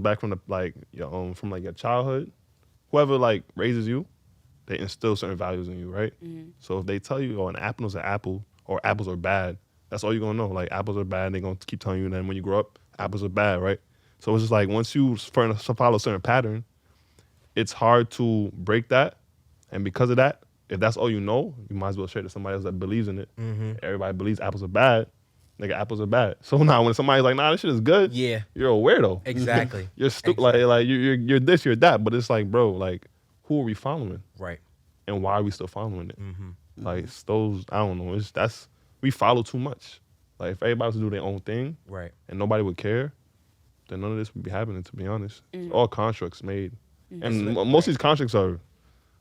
back from your childhood, whoever like raises you, they instill certain values in you, right? Mm-hmm. So if they tell you, oh, an apple is an apple, or apples are bad, that's all you're gonna know. Like apples are bad, they're gonna keep telling you. And then when you grow up, apples are bad, right? So it's just like once you follow a certain pattern, it's hard to break that. And because of that, if that's all you know, you might as well share it to somebody else that believes in it. Mm-hmm. Everybody believes apples are bad. Nigga, apples are bad. So now when somebody's like, nah, this shit is good, Yeah, you're a weirdo. exactly. You're stupid. Exactly. Like you're this, you're that. But it's like, bro, like, who are we following? Right. And why are we still following it? Mm-hmm. Like, it's those, I don't know. We follow too much. Like, if everybody was to do their own thing Right. and nobody would care, then none of this would be happening, to be honest. It's all constructs made. And most of these constructs are,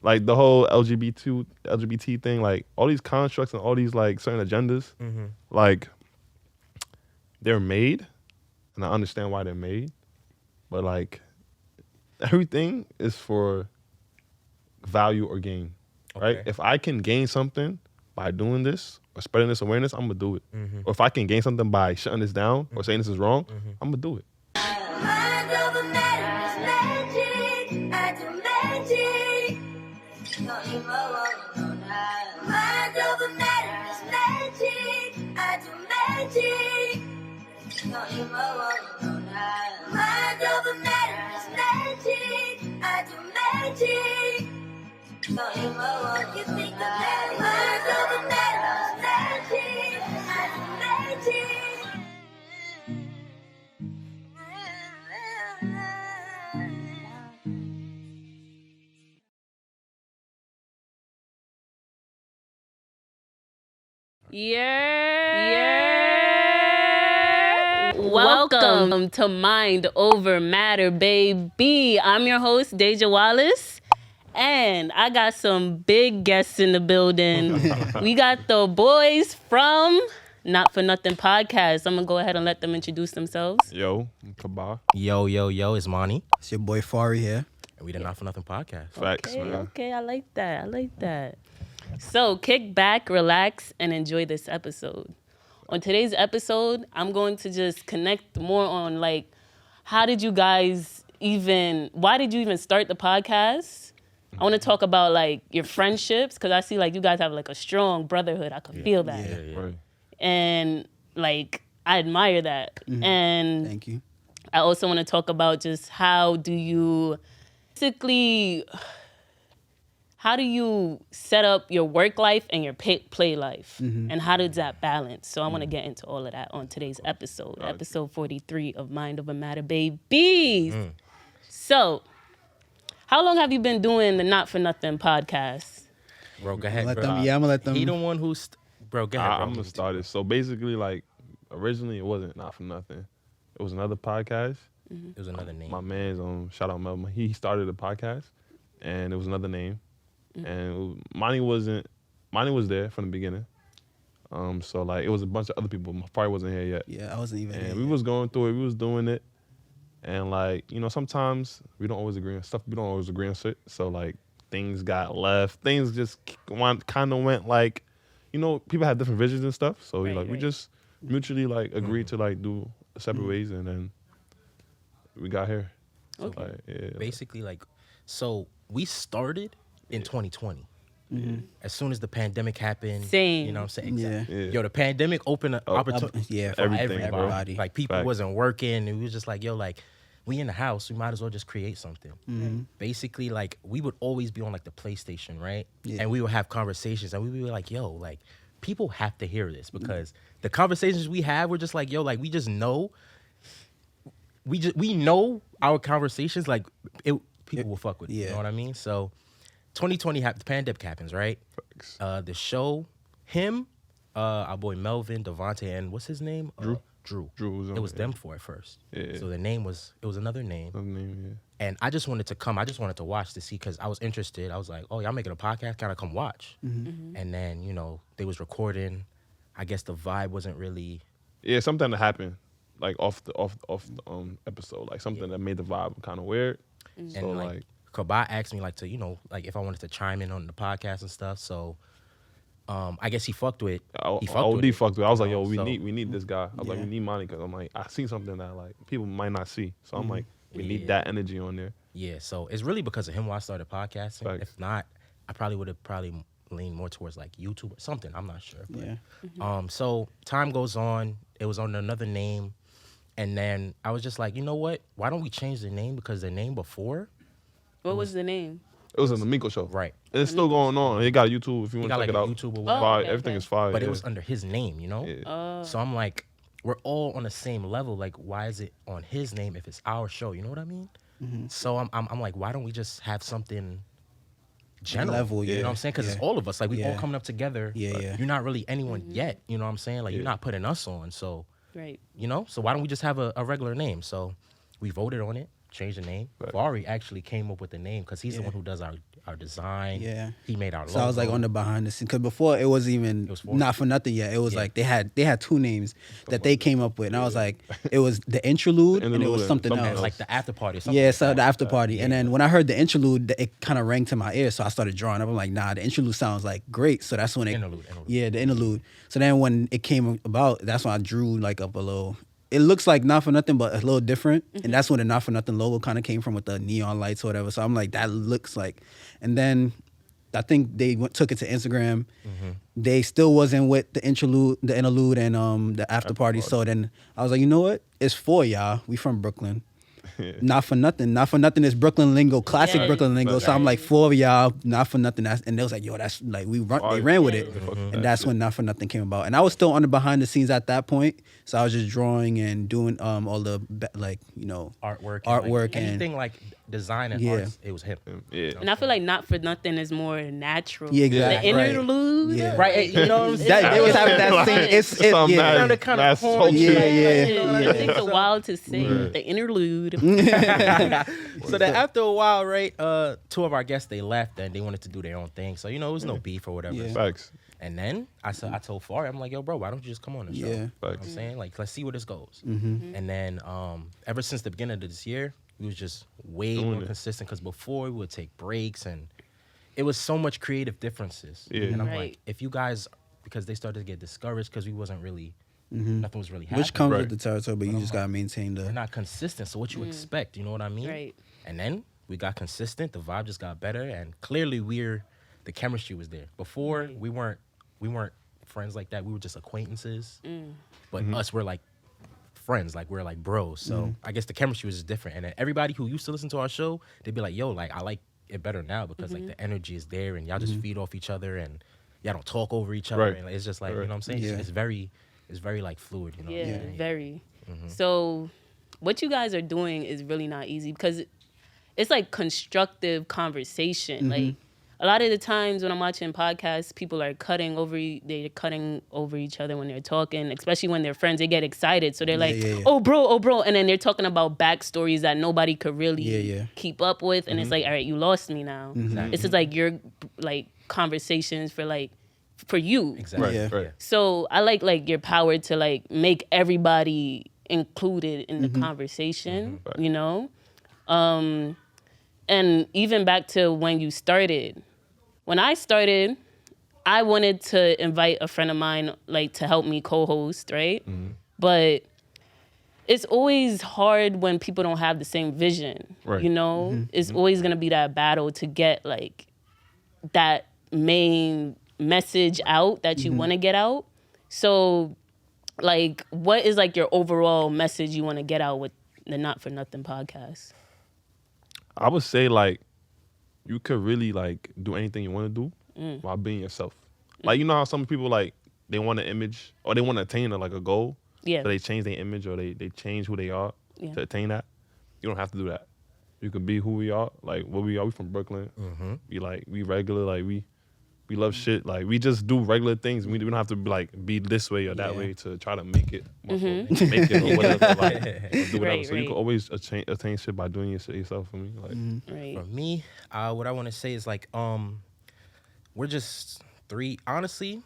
like, the whole LGBT thing, like, all these constructs and all these, like, certain agendas, Mm-hmm. like, they're made, and I understand why they're made, but, like, everything is for value or gain, right? Okay. If I can gain something by doing this or spreading this awareness, I'm gonna do it. Mm-hmm. Or if I can gain something by shutting this down or saying this is wrong, I'm gonna do it. Mind over matter is magic. I do magic. Don't need more, no, no. Mind over matter is magic. I do magic. Don't need more, no, no. Mind over matter is magic. I do magic. Don't need more, you think of that. Mind over matter is magic. I do magic. Yeah. Welcome to Mind Over Matter, baby. I'm your host, DEJA Wallace. And I got some big guests in the building. We got the boys from Not For Nothing Podcast. I'm going to go ahead and let them introduce themselves. Yo, KABA. Yo, it's Monty. It's your boy FARI here. And we the Not For Nothing podcast. Facts, man. Okay, I like that. So kick back, relax, and enjoy this episode. On today's episode, I'm going to just connect more on like, why did you even start the podcast? I want to talk about like your friendships, because I see like you guys have like a strong brotherhood. I can feel that. Yeah. Right. And like, I admire that. And Thank you. I also want to talk about just how do you set up your work life and your play life? And how does that balance? So I want to get into all of that on today's episode, episode 43 of Mind Over Matter, babies. So, how long have you been doing the Not For Nothing podcast? Bro, go ahead, Let bro. them- yeah, I'm gonna let them- He the one who's... Bro, go ahead, bro. I'm gonna start it. So basically, like, originally it wasn't Not For Nothing. It was another podcast. It was another name. My man's shout out Melvin. He started a podcast, and it was another name. And Monty was there from the beginning. So like it was a bunch of other people. FARI wasn't here yet. Yeah, I wasn't even And here we yet. was going through it. We was doing it. And like, you know, sometimes we don't always agree on stuff. We don't always agree on shit. So like things got left. Things just kind of went like, you know, people have different visions and stuff. So we just mutually like agreed to like do separate ways, and then we got here. So Okay. like, yeah. Basically, like, so we started in 2020. As soon as the pandemic happened. Same. You know what I'm saying? Yeah. Exactly. Yeah. Yo, the pandemic opened an opportunity Yeah, for everything, bro. everybody. Like, people Fact. wasn't working, and we was just like, yo, like, we in the house, we might as well just create something. Basically, like, we would always be on, like, the PlayStation, right? Yeah. And we would have conversations, and we would be like, yo, like, people have to hear this, because the conversations we have, we're just like, yo, like, we just know, we know our conversations, like, people will fuck with it, you Yeah. know what I mean? So, 2020, the pandemic happens, right? The show, him, our boy Melvin, Devontae, and what's his name? Drew. Drew was on It was it, them four at first. Yeah. So it was another name. Another name, And I just wanted to come. I just wanted to watch to see, because I was interested. I was like, oh, y'all making a podcast? Can I come watch? And then, you know, they was recording. I guess the vibe wasn't really... yeah. Something that happened like off the episode, like something that made the vibe kind of weird. So And like, KABA asked me like to, you know, like if I wanted to chime in on the podcast and stuff. So I guess he fucked with. He fucked with. OD fucked with. I was like, yo, So- we need this guy. I was like, Yeah. we need Monty, because I'm like, I see something that like people might not see. So I'm like, We need that energy on there. Yeah, so it's really because of him why I started podcasting. Facts. If not, I probably would have leaned more towards like YouTube or something. I'm not sure. But, Yeah. So time goes on. It was on another name, and then I was just like, you know what? Why don't we change the name? Because the name before, What was the name? It was an Amico show. right? And it's still going on. He got a YouTube if you want got to like check a it out. YouTube or Oh, whatever. Fire. okay, Everything okay. is fire. But it yeah. was under his name, you know. Yeah. So I'm like, we're all on the same level. Like, why is it on his name if it's our show? You know what I mean? So I'm like, why don't we just have something general? Level, You know yeah, what I'm saying? Because it's yeah. all of us. Like, we all Yeah. coming up together. Yeah, but yeah. You're not really anyone yet. You know what I'm saying? Like, you're Yeah. not putting us on. So, Right. you know? So why don't we just have a regular name? So we voted on it, changed the name. Right. FARI actually came up with the name because he's the Yeah. one who does our design. Yeah. He made our logo. So I was like on the behind the scenes because before it wasn't even was for- not for nothing yet. It was Yeah. like they had two names that they came up with, and I was like, it was the interlude, and it Interlude was and something something else. And like the after party or something. Yeah, like so that. the after party, and then when I heard the interlude, it kind of rang to my ear, so I started drawing up. I'm like, nah, the interlude sounds like great. So that's when it, Interlude. yeah, the interlude. So then when it came about, that's when I drew like up a little. It looks like Not For Nothing, but a little different, and that's when the Not For Nothing logo kind of came from with the neon lights or whatever. So I'm like, that looks like, and then I think they took it to Instagram. They still wasn't with the interlude, and the after party. So then I was like, you know what? It's for y'all. We from Brooklyn. Not For Nothing. Not For Nothing is Brooklyn lingo, classic Yes. Brooklyn lingo. So I'm like, for y'all, Not For Nothing. And they was like, yo, that's like they ran with it, and that's when Not For Nothing came about. And I was still on the behind the scenes at that point, so I was just drawing and doing all the artwork, artwork and anything like design and Yeah. arts. It was him. Yeah. And I feel like Not For Nothing is more natural. Yeah, exactly. The Right. interlude. Yeah. Right, you know what I'm saying? that, they was having that same. It's Something yeah. mad- Sounded kinda mad corny. sultry. Yeah. It takes a while to say the interlude. So then after a while, right, two of our guests, they left and they wanted to do their own thing. So, you know, it was no beef or whatever. Yeah. Facts. And then I told FARI, I'm like, yo, bro, why don't you just come on the show? Yeah. You know what I'm Facts. saying? Like, let's see where this goes. Mm-hmm. And then ever since the beginning of this year, we was just way Doing more it. consistent because before we would take breaks and it was so much creative differences. Yeah. And I'm Right. like, if you guys, because they started to get discouraged because we wasn't really, nothing was really happening. Which comes Right. with the territory, but you just gotta maintain We're the. not consistent. So what you expect, you know what I mean? Right. And then we got consistent. The vibe just got better, and clearly the chemistry was there. Before we weren't friends like that. We were just acquaintances. But us, we're like friends. Like we're like bros. So I guess the chemistry was just different. And then everybody who used to listen to our show, they'd be like, "Yo, like I like it better now because like the energy is there, and y'all just feed off each other, and y'all don't talk over each other. Right. And like, it's just like you Right. know what I'm saying. Yeah. It's very like fluid. You know. Yeah, what I mean? very. So, what you guys are doing is really not easy because it's like constructive conversation. Like a lot of the times when I'm watching podcasts, people are cutting over each other when they're talking, especially when they're friends. They get excited, so they're like, yeah. "Oh, bro," and then they're talking about backstories that nobody could really Yeah. keep up with, and it's like, all right, you lost me now. It's just like your like conversations for you. Exactly. Right. Yeah. Right. So I like your power to like make everybody included in the conversation, you know? And even back to when you started. When I started, I wanted to invite a friend of mine like to help me co-host, right? But it's always hard when people don't have the same vision, Right. you know? It's always going to be that battle to get like that main message out that you want to get out. So like what is like your overall message you want to get out with the Not For Nothing podcast? I would say like you could really like do anything you want to do while being yourself. Like you know how some people like they want an image or they want to attain like a goal. Yeah. So they change their image or they change who they are Yeah. to attain that. You don't have to do that. You can be who we are. Like what we are. We from Brooklyn. We regular. Like we love shit. Like we just do regular things. We don't have to be this way or that Yeah. way to try to make it. Make it or whatever. Like, or do whatever. Right, so you right. can always attain shit by doing your shit yourself. For me, like Right. For me, what I want to say is like, we're just three, honestly.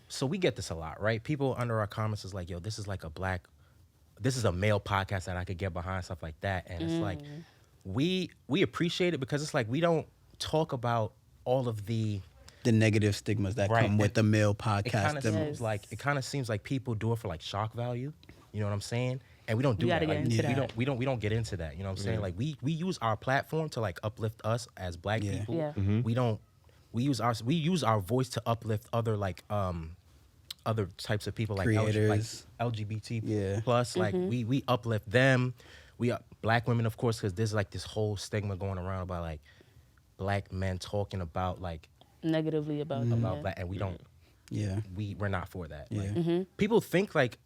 So we get this a lot, right? People under our comments is like, yo, this is like this is a male podcast that I could get behind, stuff like that. And it's like, we appreciate it because it's like, we don't talk about all of the negative stigmas that Right. come with the male it kind podcast. of seems like people do it for like shock value. You know what I'm saying? And we don't do We that. gotta get Like, into that. we don't get into that. You know what I'm saying? Like we use our platform to like uplift us as black Yeah. people. Yeah. We use our voice to uplift other like other types of people like Creators. LGBT Yeah. plus. Like we uplift them. Black women, of course, because there's like this whole stigma going around about like black men talking about like Negatively about them. black, and we don't. Yeah. We're not for that. Yeah. Like, people think like.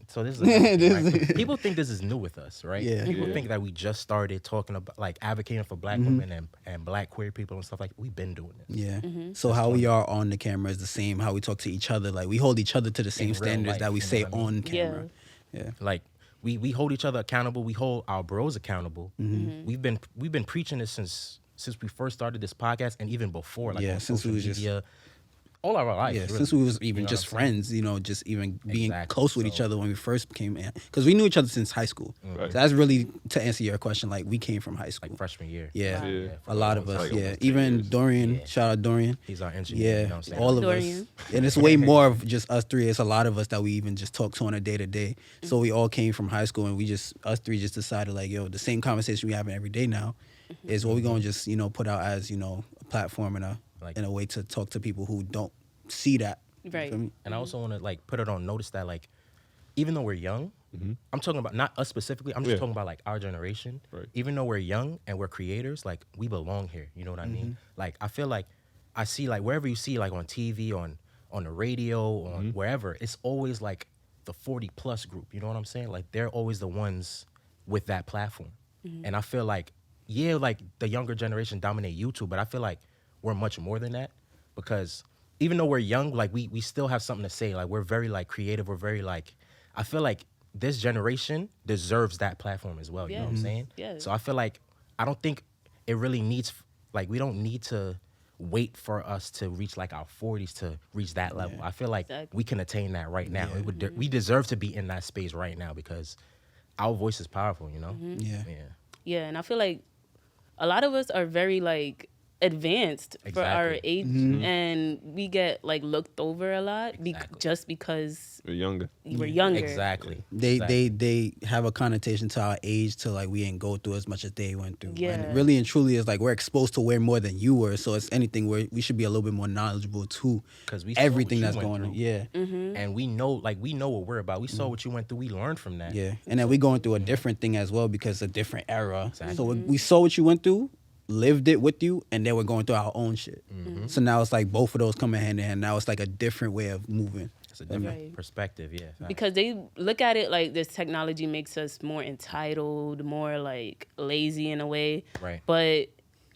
So this is another thing, right? People think this is new with us, right? Yeah. People think that we just started talking about like advocating for black women and black queer people and stuff like. We've been doing this. Yeah. So how we are on the camera is the same. How we talk to each other, like we hold each other to the same real standards life, that we you know say what I mean? on camera. Yeah. Like we hold each other accountable. We hold our bros accountable. Mm-hmm. We've been preaching this since we first started this podcast and even before. Like Yeah, on since we social was just- media, all our lives. Yeah, really. since we was even You know just what I'm saying? friends, you know, just even being Exactly. close with each So- other when we first came in, because we knew each other since high school. Right. So that's really to answer your question. Like we came from high school. Like freshman year. Yeah. Yeah. A lot of It's us. like yeah, almost 10 even years. Dorian. Yeah. Shout out Dorian. He's our engineer. Yeah, You know what I'm saying? all of Dorian. us, and it's way more of just us three. It's a lot of us that we even just talk to on a day to day. So we all came from high school, and us three just decided like, yo, the same conversation we having every day now is what we're gonna just put out as a platform and a way to talk to people who don't see that. You Right. feel me? And I also want to like put it on notice that like, even though we're young, I'm talking about not us specifically. I'm just Yeah. talking about like our generation. Right. Even though we're young and we're creators, like we belong here. You know what I mean? Like I feel like I see like wherever you see like on TV, on the radio, on wherever, it's always like the 40 plus group. You know what I'm saying? Like they're always the ones with that platform. And I feel like like the younger generation dominate YouTube, but I feel like we're much more than that because even though we're young, like we still have something to say. Like we're very like creative. We're very like, I feel like this generation deserves that platform as well. You know what I'm Yes. saying? Yes. So I feel like I don't think it really needs like we don't need to wait for us to reach like our 40s to reach that level. I feel like Exactly. we can attain that right now. We deserve to be in that space right now because our voice is powerful. You know? Yeah. Yeah. Yeah, and I feel like a lot of us are very like advanced for our Exactly. age, and we get like looked over a lot Exactly. just because We're younger. we're younger. Exactly. They have a connotation to our age to like we didn't go through as much as they went through. Yeah. And really and truly is like we're exposed to way more than you were. So it's anything where we should be a little bit more knowledgeable too. 'Cause we saw everything what you that's went going on. through. Yeah. And we know what we're about. We saw what you went through. We learned from that. Yeah. And then we going through a different thing as well because it's a different era. Exactly. So we saw what you went through, lived it with you, and then we're going through our own shit. So now it's like both of those coming hand in hand. Now it's like a different way of moving. It's a different Right. perspective. Yeah. Facts. Because they look at it like this technology makes us more entitled, more like lazy in a way. Right. But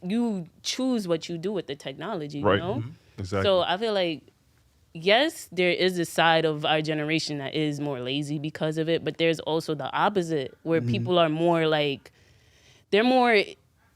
you choose what you do with the technology, Right. you know? Exactly. So I feel like, yes, there is a side of our generation that is more lazy because of it, but there's also the opposite where people are more like,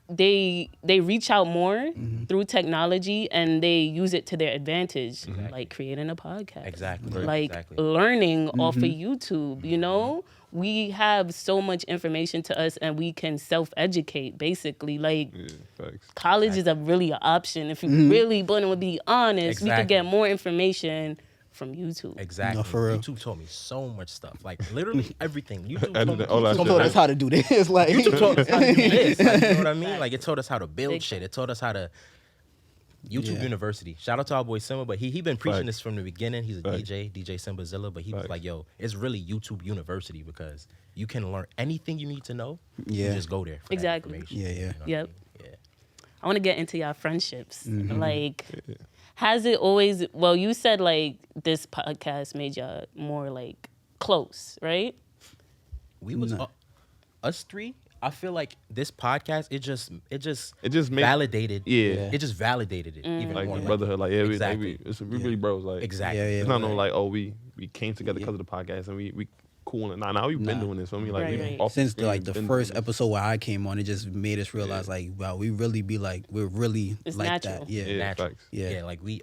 they reach out more through technology and they use it to their advantage, like creating a podcast. Exactly. Like Exactly. learning off of YouTube, you know? We have so much information to us and we can self-educate basically. Like yeah, facts. college is a really an option. If you really want to be honest, we could Exactly. get more information from YouTube. Exactly. No, for real. YouTube taught me so much stuff. Like literally everything. YouTube I taught me, did all that Some shit. told us how to do this. Like YouTube taught us how to do this. Like, you know what I mean? Like it taught us how to build Big shit. It taught us how to YouTube Yeah. University. Shout out to our boy Simba, but he been preaching Facts. this from the beginning. He's a Facts. DJ Simbazilla, but he was Facts. like, yo, it's really YouTube University because you can learn anything you need to know. Yeah. You just go there. For that Exactly. information. Yeah, yeah. You know what I Yep. mean? Yeah. I want to get into y'all friendships. Like, has it always, well, you said like this podcast made y'all more like close, right? We was Nah. us three. I feel like this podcast, it just made validated. Yeah. It just validated it even like more. the brotherhood. Like yeah, Exactly. we really bros. Like Exactly. Yeah, yeah. it's not no Like, like we came together because of the podcast and we cool. Nah, we've been Nah. doing this. So I mean, like Right, we right. off Since the, like the been first doing this. episode where I came on, it just made us realize like, wow, we really be like, we're really It's like natural. that. Yeah. Yeah, natural. facts. Yeah. Yeah, like we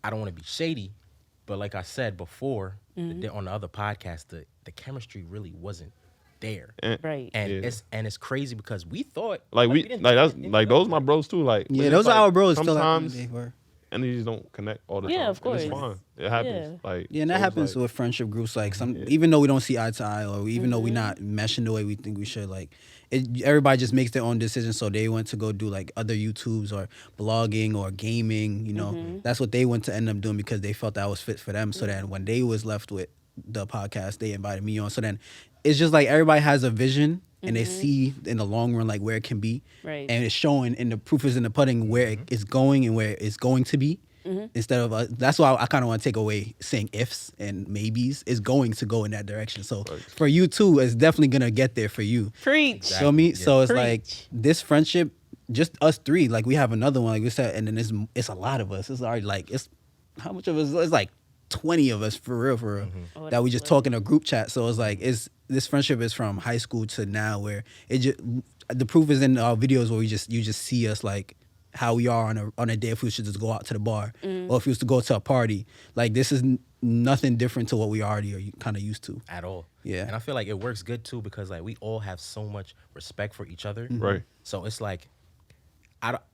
I don't want to be shady, but like I said before, on the other podcast, the chemistry really wasn't there. And, Right. And Yeah. it's crazy because we thought like we didn't like think that's anything like about those my bros too. Like Yeah, it's those are like, our bros. Still Sometimes they were. energies don't connect all the time. Yeah, of And it's course. fine. It happens. Yeah. Like Yeah, and that so it's happens like, with friendship groups. Like even though we don't see eye to eye, or even though we're Mm-hmm. not meshing the way we think we should, like everybody just makes their own decisions. So they went to go do like other YouTubes or blogging or gaming. You know, Mm-hmm. that's what they went to end up doing because they felt that was fit for them. So then when they was left with the podcast, they invited me on. So then it's just like everybody has a vision. And they see in the long run like where it can be, Right. and it's showing, and the proof is in the pudding where it's going and where it's going to be. Instead of that's why I kind of want to take away saying ifs and maybes. It's going to go in that direction. So for you too, it's definitely gonna get there for you. Preach. Feel me? So it's Preach. like this friendship, just us three. Like we have another one, like we said, and then it's a lot of us. It's already like it's how much of us? It's like 20 of us for real, Oh, that we that's just talk in a group chat. So it's like this friendship is from high school to now, where it just the proof is in our videos where you just see us like how we are on a day if we should just go out to the bar or if we was to go to a party. Like this is nothing different to what we already are kind of used to. At all. Yeah. And I feel like it works good too because like we all have so much respect for each other. right. So it's like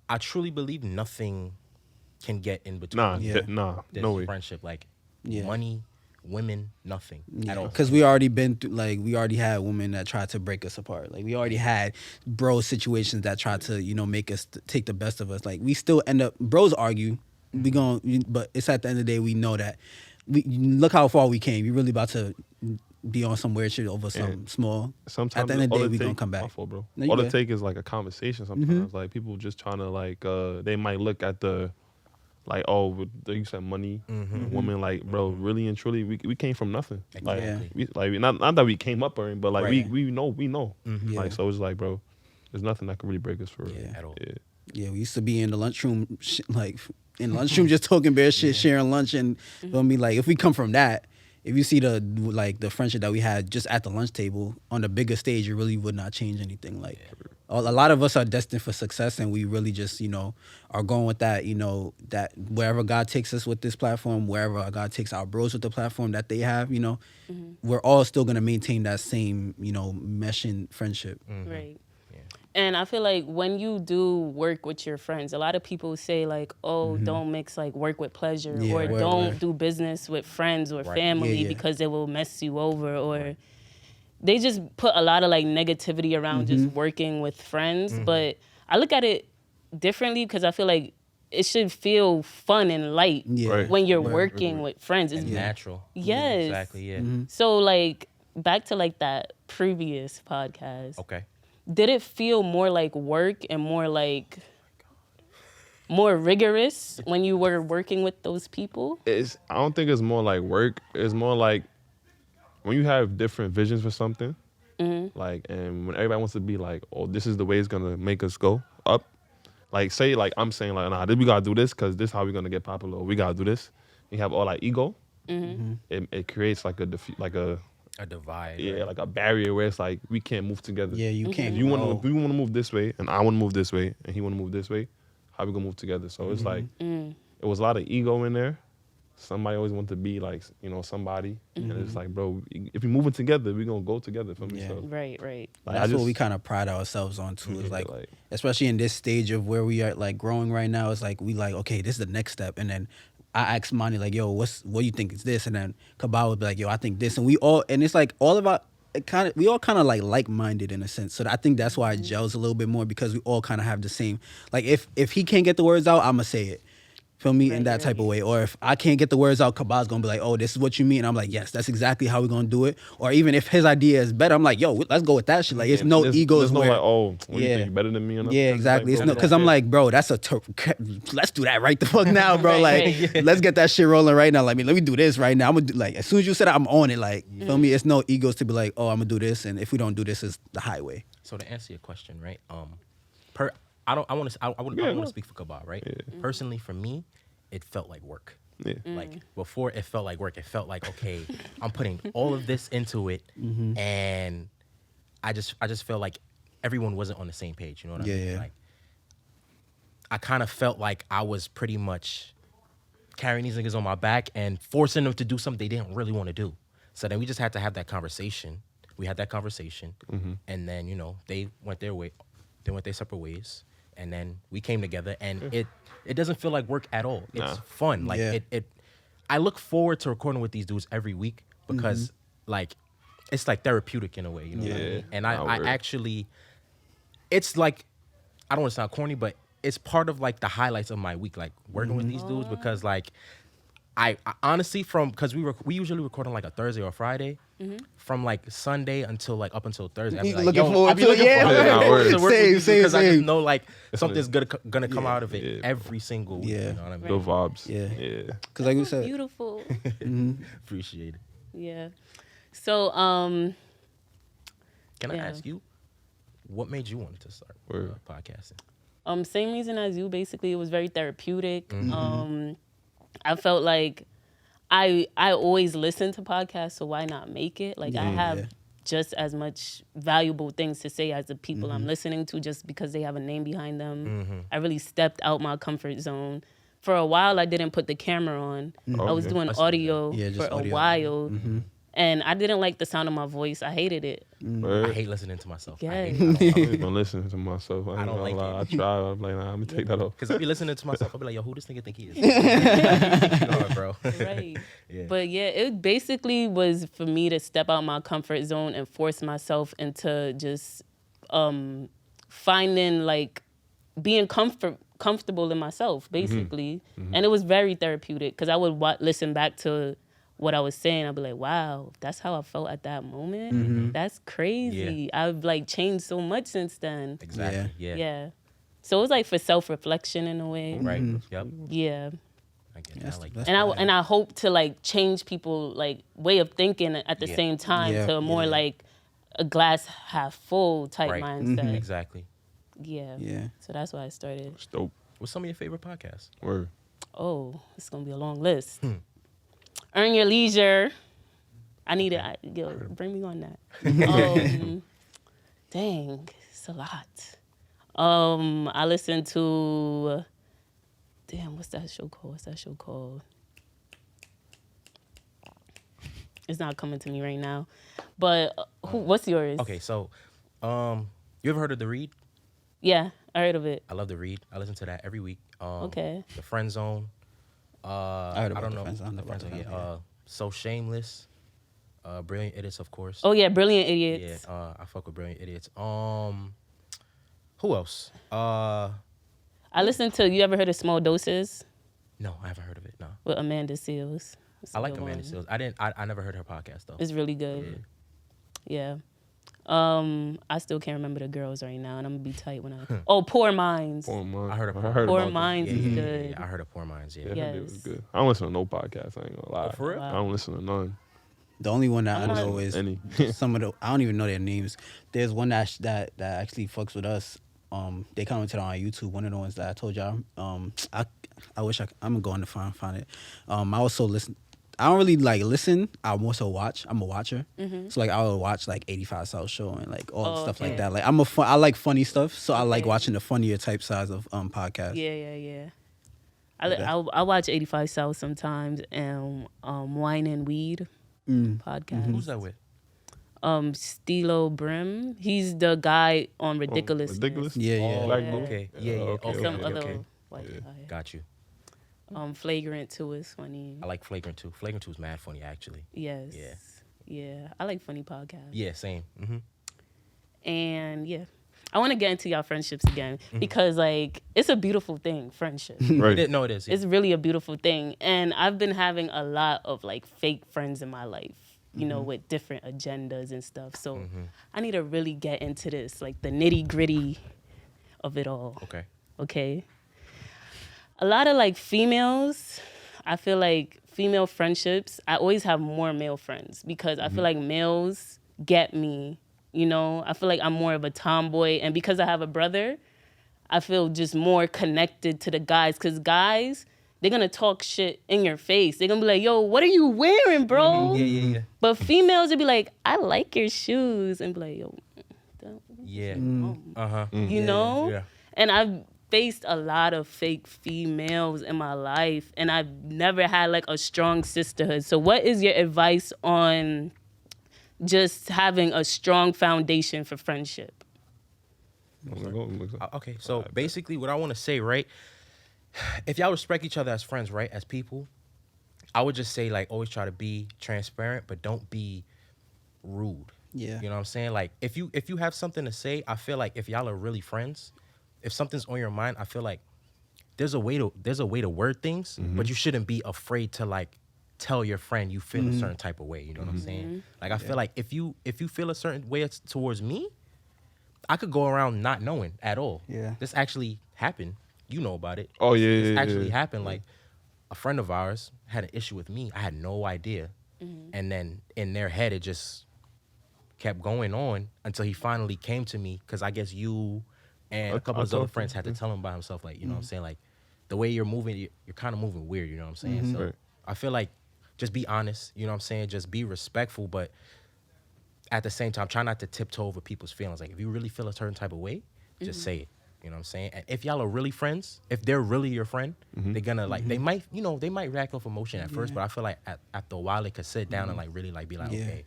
I truly believe nothing can get in between Nah, Yeah. no way. friendship. Like Yeah. money, women, nothing at all. Because we already been through, like we already had women that tried to break us apart. Like we already had bro situations that tried to make us take the best of us. Like we still end up bros argue. But it's at the end of the day we know that we look how far we came. We really about to be on some weird shit over something small. Sometimes at the end of the all day it we gonna take- come my back. fault, bro. No, you All good. it take is like a conversation sometimes. Like people just trying to like they might look at the like you said money, woman, like bro, really and truly we came from nothing. Like Exactly. we not that we came up or anything, but like Right. we know. Yeah. Like so it's like bro, there's nothing that can really break us for real. Yeah. At all. Yeah. Yeah, we used to be in the lunchroom, like in the lunchroom, just talking bare shit, sharing lunch, and feel me. Like if we come from that, if you see the friendship that we had just at the lunch table on the bigger stage, it really would not change anything. Like a lot of us are destined for success, and we really just are going with that. That wherever God takes us with this platform, wherever God takes our bros with the platform that they have, we're all still gonna maintain that same meshing friendship. Right. And I feel like when you do work with your friends, a lot of people say like, oh, don't mix like work with pleasure Yeah, or word, don't word. do business with friends or Right. family Yeah. because it will mess you over or they just put a lot of like negativity around just working with friends. But I look at it differently because I feel like it should feel fun and light Yeah. Right. when you're Word, working with friends. It's Natural. Yes. Exactly, yeah. So like back to like that previous podcast. Okay. Did it feel more like work and more like more rigorous when you were working with those people? I don't think it's more like work. It's more like when you have different visions for something, like, and when everybody wants to be like, oh, this is the way it's gonna make us go up. Like, say, like I'm saying, like, nah, we gotta do this because this is how we're gonna get popular. Or we gotta do this. You have all that ego. It creates like a A divide. yeah, right? like a barrier where it's like we can't move together. Yeah, you can't. You want grow. to, we want to move this way, and I want to move this way, and he want to move this way. How we gonna move together? So it's like it was a lot of ego in there. Somebody always want to be like somebody, and it's like, bro, if we moving together, we gonna go together for me. Yeah. So Right, right. like, That's I just, what we kind of pride ourselves on too. Is Yeah, like, like- especially in this stage of where we are like growing right now, it's like we like, okay, this is the next step. And then I ask Monty like, yo, what do you think is this? And then KABA would be like, yo, I think this. And it's like all about it we all kind of like-minded in a sense. So I think that's why it gels a little bit more because we all kind of have the same, like if he can't get the words out, I'm gonna say it. Feel me? In that type of way. Or if I can't get the words out, KABA's gonna be like, oh, this is what you mean. And I'm like, yes, that's exactly how we're gonna do it. Or even if his idea is better, I'm like, yo, let's go with that shit. Like, it's no egos. There's no where, like, oh, what, you Yeah. think you better than me? Or nothing? yeah, It's exactly. Like, It's bro, no, we because don't I'm care. like, bro, let's do that right the fuck now, bro. Right, Like, let's get that shit rolling right now. Like, let me do this right now. I'm gonna do, like, as soon as you said it, I'm on it. Like, feel me? It's no egos to be like, oh, I'm gonna do this, and if we don't do this, it's the highway. So to answer your question, right? I want to speak for KABA, right? Personally, for me, it felt like work. Yeah. Like before, it felt like work. It felt like, okay, I'm putting all of this into it, and I just felt like everyone wasn't on the same page. You know what I mean? Yeah. Like, I kind of felt like I was pretty much carrying these niggas on my back and forcing them to do something they didn't really want to do. So then we just had to have that conversation. We had that conversation, and then they went their way. They went their separate ways, and then we came together, and it doesn't feel like work at all. It's fun. Like it. I look forward to recording with these dudes every week because like it's like therapeutic in a way, you know what I mean? And I actually, it's like, I don't want to sound corny, but it's part of like the highlights of my week, like working with these dudes, because like I honestly, because we usually record on like a Thursday or a Friday, from like Sunday until like up until Thursday. I be like, looking forward to it, same, because I just same. know like something's gonna come out of it every single week. Yeah. You know what I mean? Good vibes. Yeah. Because like we said, Beautiful. Appreciate it. Yeah. So, Can I ask you, what made you want to start podcasting? Same reason as you. Basically, it was very therapeutic. I felt like I always listen to podcasts, so why not make it? Like I have just as much valuable things to say as the people I'm listening to, just because they have a name behind them. I really stepped out my comfort zone. For a while, I didn't put the camera on. I was doing audio for a while. And I didn't like the sound of my voice. I hated it. I hate listening to myself. Yeah. I hate it. I don't even listen to myself. I don't like lie. it. I try. I'm like, nah, I'm gonna take that off. Because I be listening to myself, I be like, yo, who this nigga think he is? You know it, bro. Right. But yeah, it basically was for me to step out my comfort zone and force myself into just finding like being comfortable in myself, basically. And it was very therapeutic because I would listen back to what I was saying. I'd be like, wow, that's how I felt at that moment. That's crazy. I've like changed so much since then. Exactly. Yeah. So it was like for self-reflection in a way. Right. Yep. Yeah. I get that. I like that. And I hope to like change people like way of thinking at the same time to a more like a glass half full type mindset. Exactly. Yeah. Yeah. So that's why I started. It's dope. What's some of your favorite podcasts? Word. Oh, it's gonna be a long list. Earn Your Leisure. I need it. Yo, bring me on that. Dang, it's a lot. I listen to. Damn, what's that show called? It's not coming to me right now. But what's yours? Okay, so, you ever heard of The Read? Yeah, I heard of it. I love The Read. I listen to that every week. Okay. The Friend Zone. I heard about don't The know. Friend Zone. The Friend Zone, yeah. So Shameless. Brilliant Idiots, of course. Oh yeah, Brilliant Idiots. Yeah, I fuck with Brilliant Idiots. Who else? I listened to. You ever heard of Small Doses No, I haven't heard of it. No, with Amanda Seales? It's a I like good Amanda one. Seales. I never heard her podcast though. It's really good. Yeah. I still can't remember the girls right now, and I'm gonna be tight when I. Oh, Poor Minds. Poor Minds. I heard of Poor about Minds yeah, is yeah, good. yeah, I heard of Poor Minds. Yeah. Yeah, it was Yes. good. I don't listen to no podcast. I ain't gonna lie. Oh, for real? I don't listen to none. the only one that I know is Any. some of the, I don't even know their names. There's one that actually fucks with us. They commented on YouTube. One of the ones that I told y'all. I wish I'm gonna go on to find it. I also listen. I don't really like listen. I more so watch. I'm a watcher. So like I would watch like 85 South Show and like all stuff like that. Like I like funny stuff, so I like watching the funnier type size of podcasts. Yeah. I watch 85 South sometimes and Wine and Weed podcast. Who's that with? Stilo Brim. He's the guy on Ridiculous. Ridiculous? Yeah. Black Yeah. dude? Okay. Yeah. Okay, Okay. Some okay, other okay. white guy. Got you. Flagrant 2 is funny. I like Flagrant 2. Flagrant 2 is mad funny actually. Yes. Yeah. Yeah. I like funny podcasts. Yeah. Same. And yeah. I want to get into y'all friendships again because like it's a beautiful thing, friendship. Right. No, it is. Yeah. It's really a beautiful thing. And I've been having a lot of like fake friends in my life, you know, with different agendas and stuff. So I need to really get into this, like the nitty gritty of it all. Okay. A lot of like females, I feel like female friendships, I always have more male friends because I feel like males get me, you know? I feel like I'm more of a tomboy. And because I have a brother, I feel just more connected to the guys because guys, they're going to talk shit in your face. They're going to be like, yo, what are you wearing, bro? Yeah. But females would be like, I like your shoes. And be like, yo, Yeah. you know? Yeah. And I've faced a lot of fake females in my life, and I've never had like a strong sisterhood. So what is your advice on just having a strong foundation for friendship? Okay, so basically what I want to say, right? If y'all respect each other as friends, right, as people, I would just say, like, always try to be transparent, but don't be rude. Yeah. You know what I'm saying? Like, if you have something to say, I feel like if y'all are really friends, if something's on your mind, I feel like there's a way to word things, but you shouldn't be afraid to, like, tell your friend you feel a certain type of way. You know what I'm saying? Like, I feel like if you feel a certain way towards me, I could go around not knowing at all. Yeah. This actually happened. You know about it. Oh, yeah, This yeah, actually yeah. happened. Like, a friend of ours had an issue with me. I had no idea. And then in their head, it just kept going on until he finally came to me, because I guess you and a couple of his other friends had to tell him by himself, like, you know what I'm saying? Like, the way you're moving, you're kind of moving weird, you know what I'm saying? So Right. I feel like just be honest, you know what I'm saying? Just be respectful, but at the same time, try not to tiptoe over people's feelings. Like, if you really feel a certain type of way, just say it. You know what I'm saying? And if y'all are really friends, if they're really your friend, they're gonna, like, they might react off emotion at first, but I feel like after a while, they could sit down and, like, really, like, be like, Yeah. okay.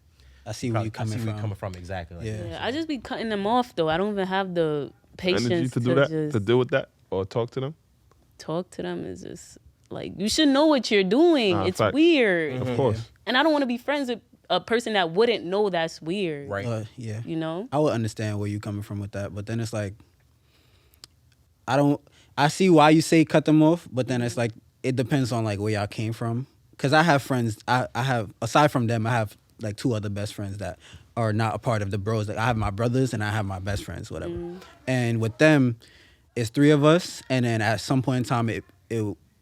I see where you I see coming where from. you're coming from, exactly. Like, Yeah. Yeah, I just be cutting them off though. I don't even have the patience Energy to do that, just to deal with that, or talk to them. talk to them. Is just like, you should know what you're doing. Nah, It's facts. weird, Of course. and I don't want to be friends with a person that wouldn't know that's weird. Right. Yeah. You know. I would understand where you coming from with that, but then it's like, I see why you say cut them off, but then it's like, it depends on, like, where y'all came from. Cause I have friends, I have, aside from them, I have like 2 other best friends that are not a part of the bros. Like, I have my brothers and I have my best friends, whatever. And with them, it's 3 of us. And then at some point in time,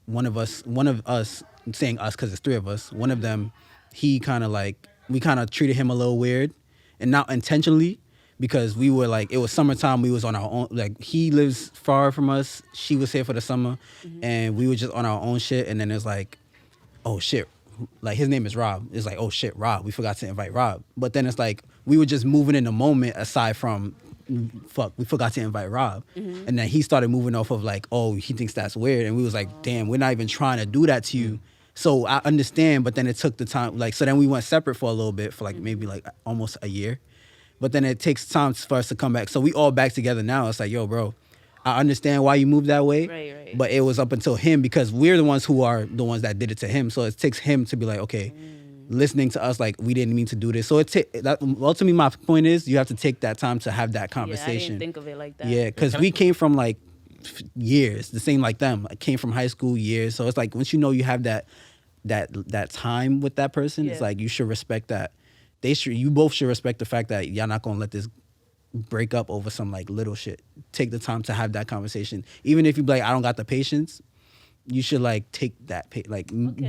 one of us, I'm saying us cause it's 3 of us, one of them, we kind of treated him a little weird, and not intentionally, because we were like, it was summertime, we was on our own, like, he lives far from us, she was here for the summer, and we were just on our own shit. And then it's like, oh shit, like, his name is Rob. It's like, oh shit, Rob, we forgot to invite Rob. But then it's like, we were just moving in the moment, aside from, we forgot to invite Rob. And then he started moving off of, like, oh, he thinks that's weird. And we was like, damn, we're not even trying to do that to you. So I understand, but then it took the time, like, so then we went separate for a little bit, for like maybe like almost a year. But then it takes time for us to come back. So we all back together now. It's like, yo, bro, I understand why you moved that way. Right. But it was up until him, because we're the ones who are the ones that did it to him. So it takes him to be like, okay, listening to us, like, we didn't mean to do this. So ultimately, my point is, you have to take that time to have that Yeah, I conversation. didn't think of it like that. Yeah, because we came from, like, years, the same like them. I came from high school years. So it's like, once you know you have that time with that person, it's Yeah. like, you should respect that. You both should respect the fact that y'all not gonna let this break up over some, like, little shit. Take the time to have that conversation. Even if you be like, I don't got the patience, you should, like, take that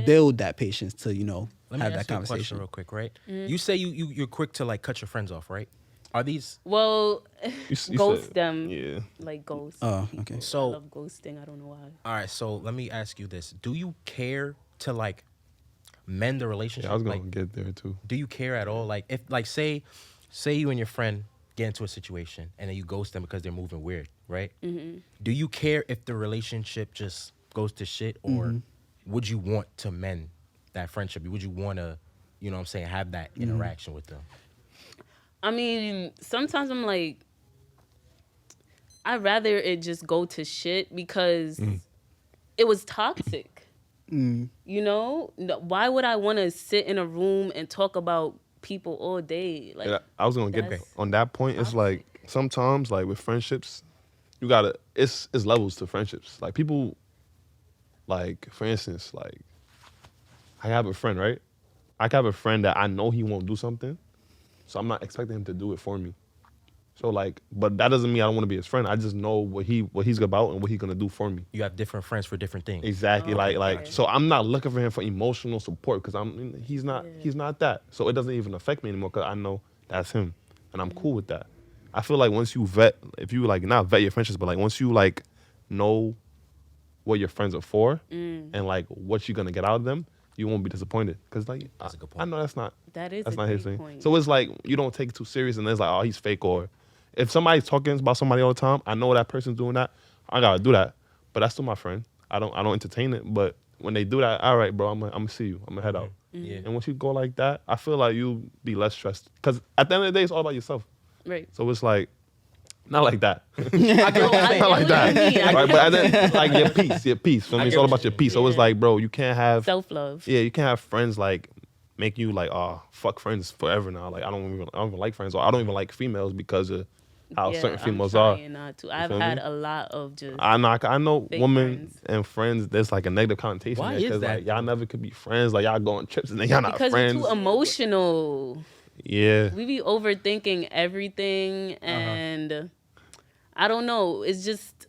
build that patience to, Let me have ask that you a question conversation. real quick, right? You say you're quick to, like, cut your friends off, right? Are these Well, You ghost said- them. Yeah. Like ghosts. Oh, okay. I so? love ghosting. I don't know why. All right, so let me ask you this: do you care to, like, mend the relationship? Yeah, I was gonna Like, get there too. do you care at all? Like, if, like, say you and your friend get into a situation and then you ghost them because they're moving weird, right? Do you care if the relationship just goes to shit, or would you want to mend that friendship? Would you want to, you know what I'm saying, have that interaction with them? I mean, sometimes I'm like, I'd rather it just go to shit, because it was toxic. You know? Why would I want to sit in a room and talk about people all day? Like, Yeah, I was gonna get that's on that point. It's like, sometimes, like, with friendships, you gotta, it's levels to friendships. Like, people, like, for instance, like, I have a friend, right? I can have a friend that I know he won't do something, so I'm not expecting him to do it for me. So, like, but that doesn't mean I don't want to be his friend. I just know what he's about and what he's gonna do for me. You have different friends for different things. Exactly. Oh, like, okay. so I'm not looking for him for emotional support, because he's not that. So it doesn't even affect me anymore, because I know that's him, and I'm cool with that. I feel like once you if you, like, not vet your friendships, but, like, once you, like, know what your friends are for and, like, what you're gonna get out of them, you won't be disappointed, because, like, That's a good I point. know that's not that not his great thing. point. So it's like, you don't take it too serious, and it's like, oh, he's fake. Or if somebody's talking about somebody all the time, I know that person's doing that, I gotta do that. But that's still my friend. I don't entertain it. But when they do that, all right, bro, I'm gonna see you. I'm gonna head out. Yeah. And once you go like that, I feel like you'll be less stressed, because at the end of the day, it's all about yourself. Right. So it's like, Not like that. I get what you're saying. Not like that. Yeah. Right, but then like your peace. For me, I it's get all what about you your peace. So it's Yeah. like, bro, you can't have Self-love. you can't have friends like make you like, oh, fuck friends forever now. Like I don't even like friends, or I don't even like females because of how Yeah, certain females I'm are. trying not to. I've feel had me? a lot of just. I know Fake women friends. and friends. There's like a negative connotation Why there is because that? like y'all never could be friends. Like y'all go on trips and then y'all not because friends. we're too emotional. Yeah, We be overthinking everything, and I don't know. It's just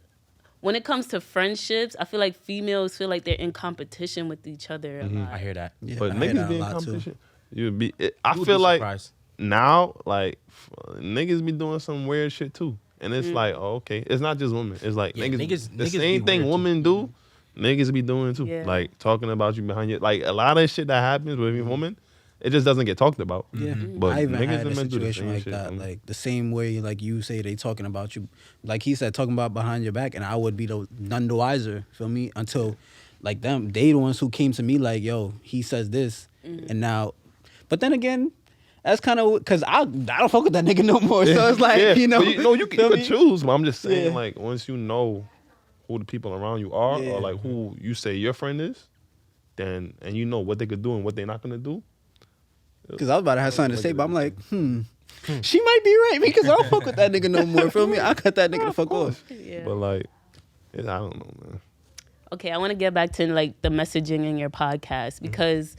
when it comes to friendships, I feel like females feel like they're in competition with each other a lot. I hear that. Yeah, but I hear niggas that be a in lot, too. competition. You'd be. I You would feel be like surprised. now, like niggas be doing some weird shit too, and it's like, oh, okay, it's not just women. It's like Yeah, niggas. The niggas be same thing weird, too. women do, niggas be doing too. Yeah. Like talking about you behind your. Like a lot of shit that happens with a woman, it just doesn't get talked about. Yeah, But I even niggas had and a men do the situation same like shit, that, man. like the same way, like you say they talking about you, like he said, talking about behind your back, and I would be the none the wiser, feel me? Until, like them, they the ones who came to me like, yo, he says this, and now, but then again, that's kind of because I don't fuck with that nigga no more, so it's like Yeah, you know, but you feel could me? choose. But I'm just saying, Yeah. like once you know who the people around you are, Yeah. or like who you say your friend is, then and you know what they could do and what they're not gonna do. Because I was about to have something to say, but I'm like, she might be right because I don't fuck with that nigga no more. Feel me? I cut that nigga the fuck off. Yeah. But like, I don't know, man. Okay, I want to get back to like the messaging in your podcast because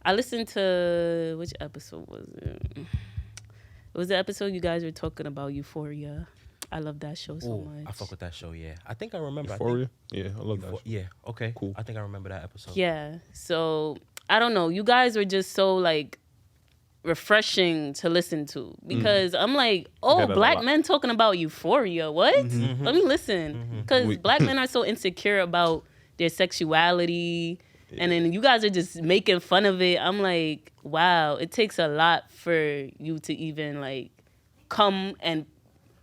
I listened to which episode was it? It was the episode you guys were talking about Euphoria. I love that show so Ooh, much. I fuck with that show. Yeah, I think I remember. Euphoria? Yeah, I love that. Eupho- yeah. Okay. Cool. I think I remember that episode. Yeah. So I don't know. You guys were just so like refreshing to listen to because I'm like, oh, Hear that a black lot. men talking about Euphoria. What? Let me listen because We- black men are so insecure about their sexuality. And then you guys are just making fun of it. I'm like, wow, it takes a lot for you to even like come and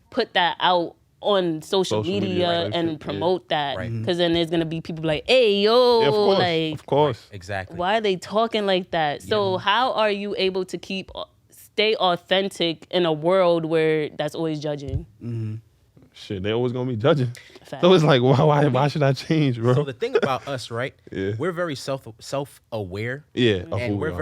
put that out on social Social media, media right, and yeah. promote that. Right. Because then there's gonna be people like, hey, yo, Yeah, of course, like, of course. Exactly. why are they talking like that? So how are you able to stay authentic in a world where that's always judging? Shit, they always gonna be judging. Fact. So it's like, why should I change, bro? So the thing about us, right? Yeah. We're very self-aware. yeah, of who And we we're are.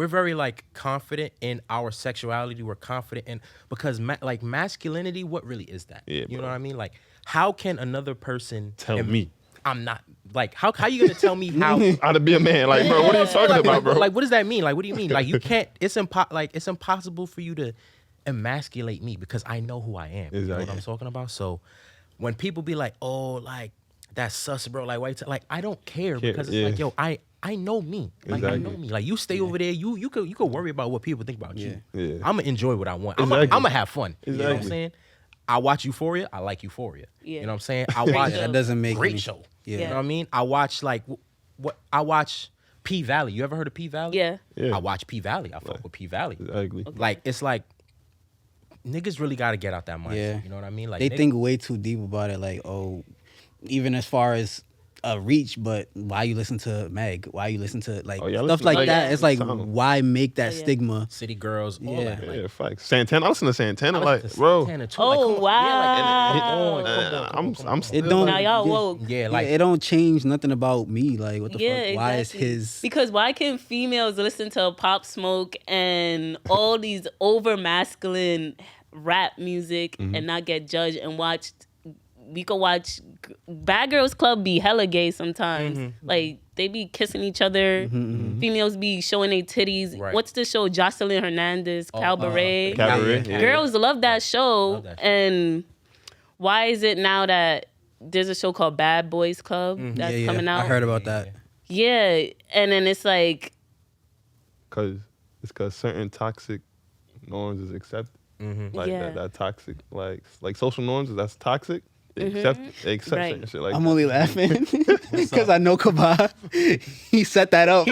very like confident in our sexuality. We're confident in because like masculinity. What really is that? Yeah, you know bro. what I mean? Like, how can another person Tell me. I'm not like how you gonna tell me how? how to be a man. Like, bro, what are you talking about, bro? Like, what does that mean? Like, what do you mean? Like, you can't. It's impossible for you to emasculate me because I know who I am. You know what Exactly. I'm talking about? So when people be like, "Oh, like that's sus, bro," like, why you like I don't care because it's yeah. like, yo, I know me. Like, I know Exactly. me. Like, you stay over there. You could worry about what people think about you. Yeah. I'm gonna enjoy what I want. I'm Exactly. gonna have fun. You know what I'm Exactly. saying? I watch Euphoria. I like Euphoria. Yeah. You know what I'm saying? I watch show. That doesn't make great any- show. Yeah. You know what I mean? I watch like what I watch P Valley. You ever heard of P Valley? Yeah. Yeah. I watch P Valley. I fuck with P Valley. Exactly. Like it's like niggas really got to get out that mindset. Yeah. You know what I mean? Like They niggas- think way too deep about it. Like, oh, even as far as a reach, but why you listen to Meg? Why you listen to like Oh, yeah, I stuff listen to like Meg. that? It's like, Sound. why make that Oh, yeah. stigma? City Girls. All Yeah. that. Like, Yeah, facts. Santana. I listen to Santana. I Like, listen to bro. Santana too. Oh, Like, come on. wow. Yeah, like, I'm It still don't. Now y'all yeah. woke. yeah, Like, like it don't change nothing about me. Like, what the fuck? Why is exactly. his? Because why can females listen to Pop Smoke and all these over masculine rap music and not get judged and watch? We could watch Bad Girls Club be hella gay sometimes. Like they be kissing each other. Females be showing their titties. Right. What's the show? Jocelyn Hernandez, Cabaret. Cabaret. Yeah. Girls love that show. Love that show. And why is it now that there's a show called Bad Boys Club that's yeah, coming out? I heard about that. Yeah, and then it's like, Cause certain toxic norms is accepted. Like Yeah. that toxic, like social norms, that's toxic. They accept Right. certain shit like I'm that. only laughing because I know KABA. He set that up.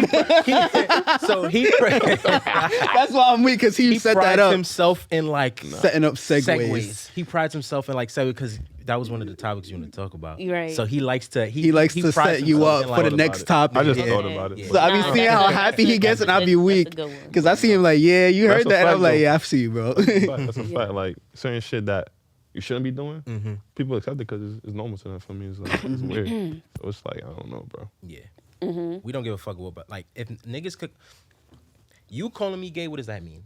so he That's why I'm weak because he set that prides up. himself in like Setting up segues. He prides himself in like segues because that was one of the topics you want to talk about. Right. So he likes to prides set you himself up in, for the like, next topic. I just Yeah. thought about it. Yeah. So I be Nah, seeing that's how a- happy he gets, and I be that's a weak. good one. Because I see him like, yeah, you That's heard a that. And fact, I'm like, though. yeah, I see you, bro. That's a fact. Like certain shit that you shouldn't be doing, people accept it because it's normal to them. For me, it's like it's weird. So it's like I don't know, bro. Yeah. We don't give a fuck about, like, if niggas could. You calling me gay? What does that mean?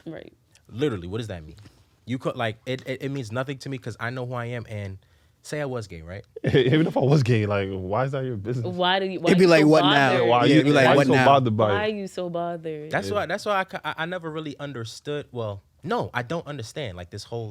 Right. Literally, what does that mean? You could like it means nothing to me because I know who I am. And say I was gay, right? Even if I was gay, like why is that your business? Why do you? Why It'd be you like, so what bothered? now? Why Yeah, you it'd be like, why what you so now? bothered by Why are it? you so bothered? That's why I never really understood. Well, no, I don't understand like this whole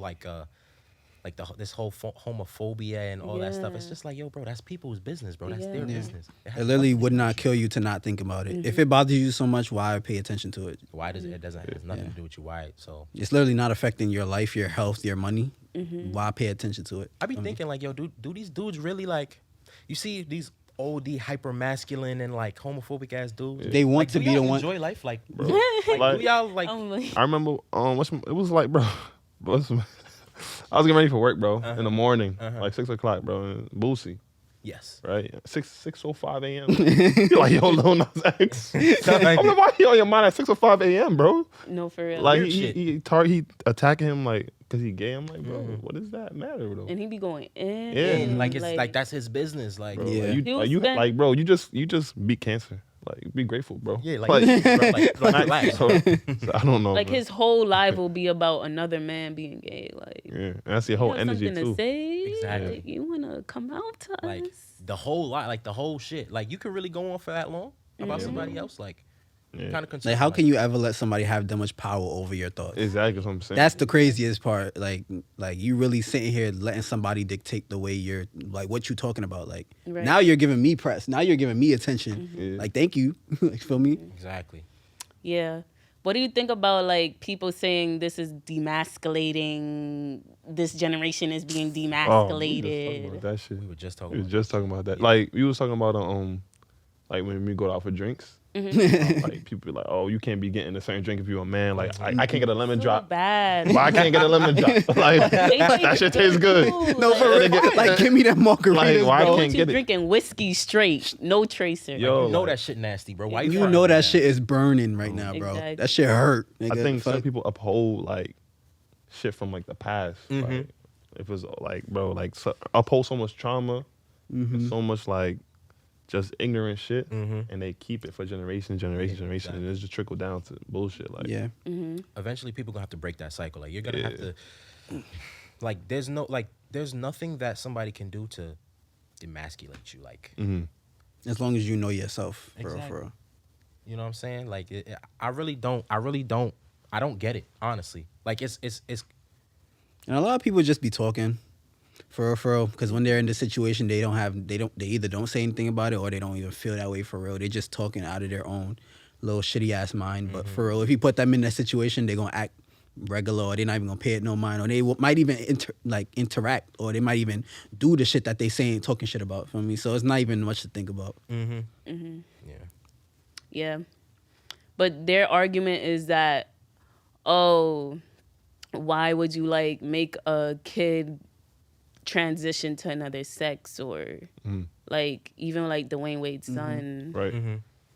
this whole homophobia and all that stuff. It's Yeah. just like, yo, bro, that's people's business, bro. That's their Yeah. business. It has It literally nothing would to do not with you. kill you to not think about it. If it bothers you so much, why pay attention to it? Why does it doesn't it has nothing to do with you? Why? So It's literally not affecting your life, your health, your money. Why pay attention to it? I be thinking like, yo, do these dudes really like? You see these OD hyper masculine and like homophobic ass dudes. They want Like, to do be y'all the one. enjoy life, like, Bro. like, Like- do y'all like? I'm like, I remember it was like, bro. I was getting ready for work, bro, in the morning, like 6 o'clock, bro, in Boosie, Yes. right? 6:05 a.m. You're like, yo, Lil Nas X. I'm like, why you on your mind at 6:05 a.m., bro? no, for real. Like Weird shit. he attacking him like because he gay. I'm like, bro, what does that matter, bro? And he be going in. Yeah. in, Like it's like that's his business. Like, Bro, Yeah. like, He was like bro, you just beat cancer. Like, be grateful, bro. yeah, like, bro, like relax. so I don't know. Like bro. his whole life will be about another man being gay. Like, Yeah, and that's your you whole have energy something too. to say. Exactly. Like, you wanna come out to Like us? the whole lot, like the whole shit. Like you could really go on for that long about somebody else. Like, Yeah. kind of Like, how can you ever let somebody have that much power over your thoughts? Exactly what I'm saying. That's the craziest part. Like you really sitting here letting somebody dictate the way you're, like, what you talking about. Like, Right. now you're giving me press. Now you're giving me attention. Yeah. Like, thank you. Like, feel me? exactly? Yeah. What do you think about like people saying this is demasculating? This generation is being Oh, we just talking demasculated. about that shit. We were just We talking. was About just talking about that. Like we was talking about like when we go out for drinks. Mm-hmm. Like people be like, oh, you can't be getting a certain drink if you're a man. Like I can't get a lemon So drop. bad. Why I can't get a lemon drop? Like that shit tastes good. No, for real. Like, give me that margaritas, Like, why bro. I can't You get it? drinking whiskey straight, no chaser. Yo, you know like, that shit nasty, bro. Why You fronting know on that shit is burning right now, bro. Exactly. That shit hurt. I Nigga. think Fuck. some people uphold like shit from like the past. Mm-hmm. Like if it's like, bro, like uphold so much trauma, and so much like just ignorant shit, and they keep it for generations, and it's just trickle down to bullshit. Like, Yeah. Eventually, people gonna have to break that cycle. Like you're gonna have to. Like there's nothing that somebody can do to demasculate you. Like As long as you know yourself, for real, Exactly. for real. you know what I'm saying. Like I don't get it honestly. Like it's And a lot of people just be talking, for real, because when they're in the situation, they either don't say anything about it or they don't even feel that way for real. They're just talking out of their own little shitty ass mind. But for real, if you put them in that situation, they're gonna act regular, or they're not even gonna pay it no mind, or they might even interact, or they might even do the shit that they saying talking shit about. For me, so it's not even much to think about. yeah. Yeah. But their argument is that, oh, why would you like make a kid transition to another sex, or like even like Dwayne Wade's son right.